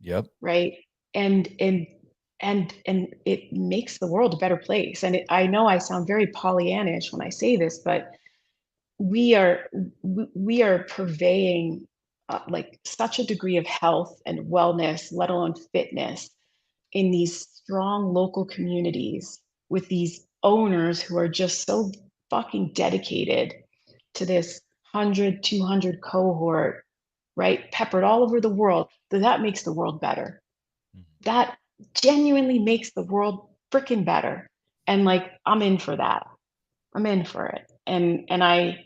[SPEAKER 2] Yep.
[SPEAKER 4] Right. And it makes the world a better place. And I know I sound very Pollyannish when I say this, but we are purveying like such a degree of health and wellness, let alone fitness, in these strong local communities with these owners who are just so fucking dedicated to this 100, 200 cohort, right? Peppered all over the world. That makes the world better. That genuinely makes the world freaking better. And like, I'm in for that. I'm in for it. And that,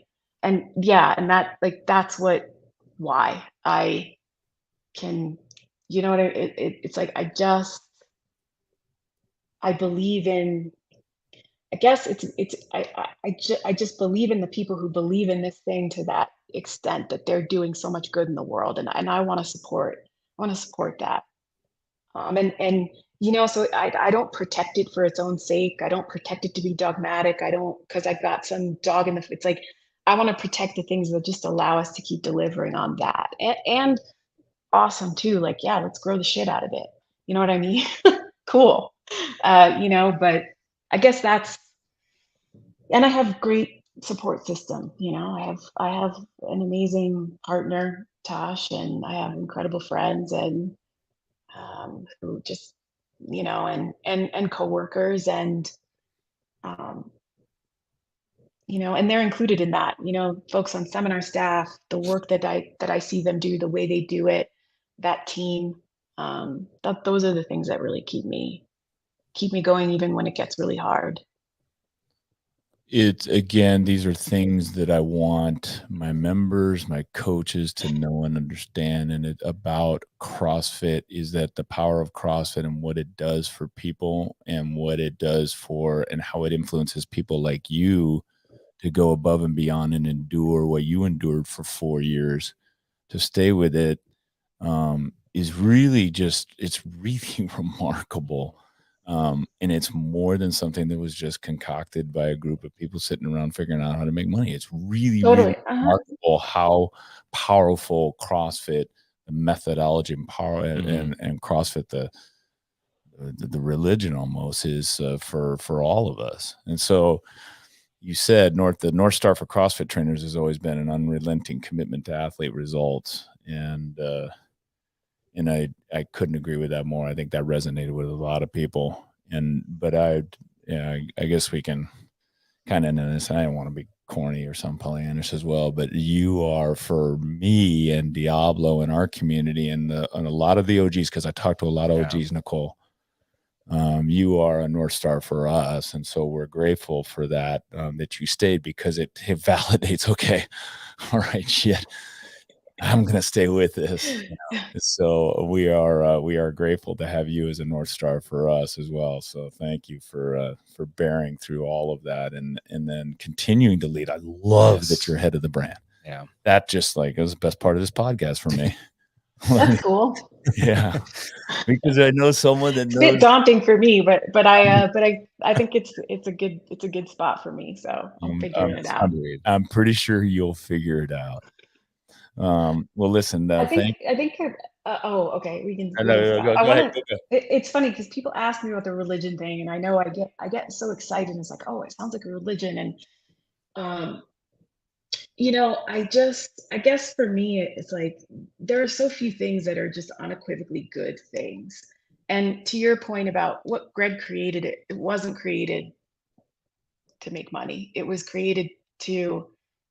[SPEAKER 4] like, that's why I can, what it's like, I believe in, I guess I just believe in the people who believe in this thing to that extent, that they're doing so much good in the world. And I want to support that. So I don't protect it for its own sake. I don't protect it to be dogmatic. I don't, because I've got some dog in the, it's like, I want to protect the things that just allow us to keep delivering on that. And awesome too. Like, yeah, let's grow the shit out of it. You know what I mean? Cool. But I guess and I have great support system. I have an amazing partner, Tosh, and I have incredible friends and who just, and coworkers, and and they're included in that, folks on seminar staff, the work that I see them do, the way they do it, that team, those are the things that really keep me going, even when it gets really hard.
[SPEAKER 2] It's, again, these are things that I want my members, my coaches to know and understand. And it about CrossFit is that the power of CrossFit and what it does for people and what it does for, and how it influences people like you to go above and beyond and endure what you endured for 4 years, to stay with it, is really just, it's really remarkable. And it's more than something that was just concocted by a group of people sitting around figuring out how to make money. It's really,
[SPEAKER 4] Totally.
[SPEAKER 2] really remarkable how powerful CrossFit, the methodology and power, and CrossFit, the religion almost is, for all of us. And so you said the North Star for CrossFit trainers has always been an unrelenting commitment to athlete results. And I couldn't agree with that more. I think that resonated with a lot of people. But I guess we can kind of end this. I don't want to be corny or some Pollyannish as well, but you are, for me and Diablo in our community and a lot of the OGs, because I talked to a lot of OGs, Nicole. You are a North Star for us, and so we're grateful for that, that you stayed, because it validates, okay, all right, shit, I'm gonna stay with this. So we are grateful to have you as a North Star for us as well. So thank you for bearing through all of that, and then continuing to lead. I love that you're head of the brand.
[SPEAKER 3] Yeah,
[SPEAKER 2] that just like was the best part of this podcast for me.
[SPEAKER 4] That's cool.
[SPEAKER 2] Yeah, because I know someone that
[SPEAKER 4] It's a
[SPEAKER 2] knows.
[SPEAKER 4] bit daunting for me, but I think it's a good spot for me. So I'm figuring it out.
[SPEAKER 2] I'm pretty sure you'll figure it out. Well, listen.
[SPEAKER 4] I think. Oh, okay. We can.
[SPEAKER 2] Go.
[SPEAKER 4] It's funny because people ask me about the religion thing, and I know I get so excited. It's like, oh, it sounds like a religion, and I guess for me, it's like there are so few things that are just unequivocally good things. And to your point about what Greg created, it wasn't created to make money. It was created to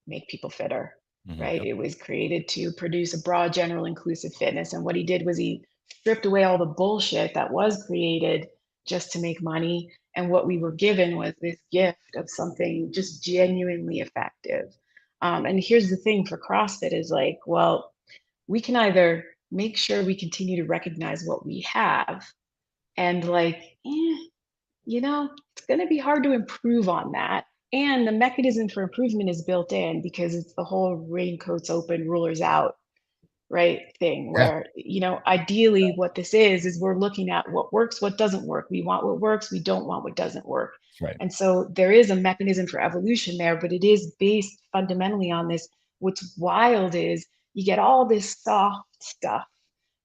[SPEAKER 4] make people fitter, right?
[SPEAKER 3] Yep.
[SPEAKER 4] It was created to produce a broad, general, inclusive fitness. And what he did was he stripped away all the bullshit that was created just to make money. And what we were given was this gift of something just genuinely effective. And here's the thing for CrossFit is like, well, we can either make sure we continue to recognize what we have and like, it's going to be hard to improve on that. And the mechanism for improvement is built in because it's the whole raincoats open, rulers out, right thing where, ideally what this is we're looking at what works, what doesn't work. We want what works. We don't want what doesn't work.
[SPEAKER 2] Right.
[SPEAKER 4] And so there is a mechanism for evolution there, but it is based fundamentally on this. What's wild is you get all this soft stuff.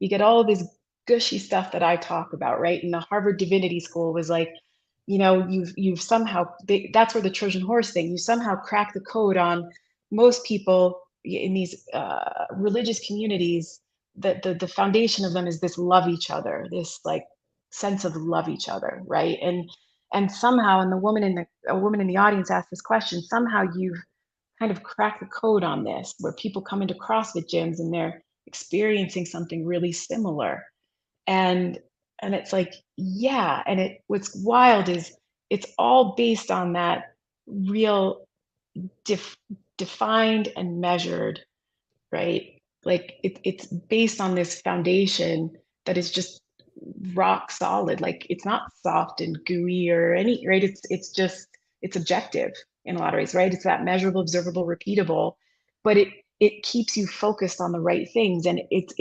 [SPEAKER 4] You get all this gushy stuff that I talk about, right? And the Harvard Divinity School was like, you've somehow, that's where the Trojan horse thing, you somehow crack the code on most people in these religious communities, that the foundation of them is this love each other, this like sense of love each other, right? And somehow, and a woman in the audience asked this question, somehow you've kind of cracked the code on this, where people come into CrossFit gyms and they're experiencing something really similar. And it's like, yeah, and what's wild is it's all based on that real defined and measured, right? Like it's based on this foundation that is just rock solid. Like it's not soft and gooey or any, right? It's objective in a lot of ways, right? It's that measurable, observable, repeatable, but it keeps you focused on the right things, and it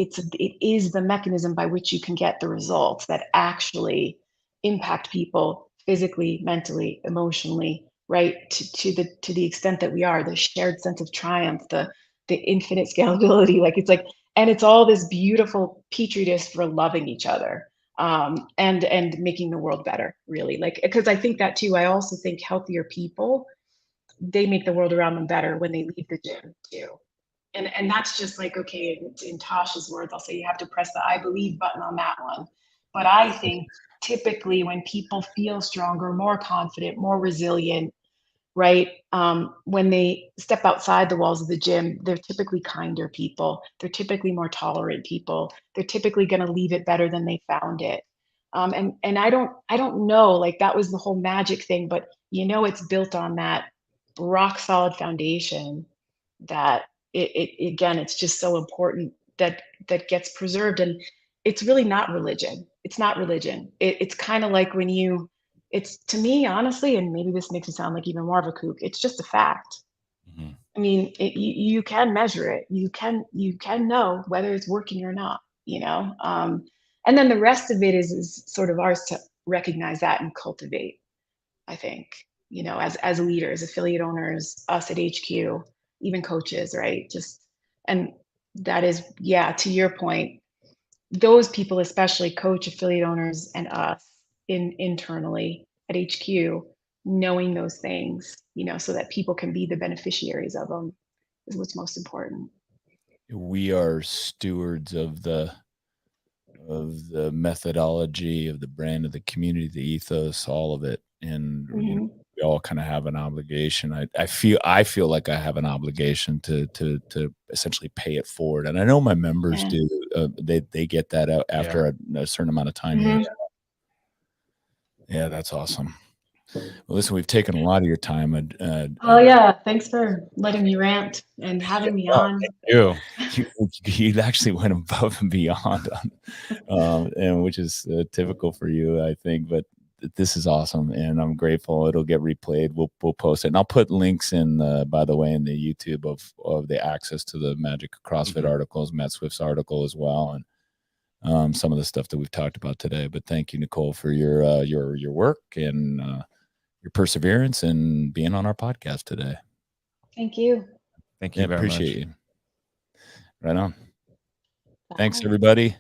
[SPEAKER 4] is the mechanism by which you can get the results that actually impact people physically, mentally, emotionally, right? To the extent that we are, the shared sense of triumph, the infinite scalability, like it's like, and it's all this beautiful petri dish for loving each other, and making the world better, really. Like, because I think that too. I also think healthier people, they make the world around them better when they leave the gym too. And that's just like, okay, in Tasha's words, I'll say you have to press the I believe button on that one. But I think typically when people feel stronger, more confident, more resilient, right? When they step outside the walls of the gym, they're typically kinder people. They're typically more tolerant people. They're typically going to leave it better than they found it. And I don't know, like that was the whole magic thing, but it's built on that rock solid foundation that it again, it's just so important that gets preserved. And it's really not religion. It's not religion. It's kind of like when it's, to me, honestly, and maybe this makes it sound like even more of a kook, it's just a fact.
[SPEAKER 3] Mm-hmm.
[SPEAKER 4] I mean, you can measure it. You can know whether it's working or not, and then the rest of it is sort of ours to recognize that and cultivate, I think, as leaders, affiliate owners, us at HQ, even coaches, right? And that is, yeah, to your point, those people, especially coach, affiliate owners, and us internally at HQ, knowing those things, so that people can be the beneficiaries of them is what's most important.
[SPEAKER 2] We are stewards of the of the methodology, of the brand, of the community, the ethos, all of it. And you know, we all kind of have an obligation. I feel like I have an obligation to essentially pay it forward. And I know my members do. They get that out after a certain amount of time. Yeah, that's awesome. Well, listen, we've taken a lot of your time.
[SPEAKER 4] Thanks for letting me rant and having me on.
[SPEAKER 3] You
[SPEAKER 2] actually went above and beyond, and which is typical for you, I think. But this is awesome, and I'm grateful. It'll get replayed. We'll post it, and I'll put links in, by the way, in the YouTube of the access to the Magic of CrossFit articles, Matt Swift's article as well, and some of the stuff that we've talked about today. But thank you, Nicole, for your work and your perseverance and being on our podcast today.
[SPEAKER 4] Thank you.
[SPEAKER 3] Thank you very much.
[SPEAKER 2] Appreciate you. Right on. Bye. Thanks, everybody.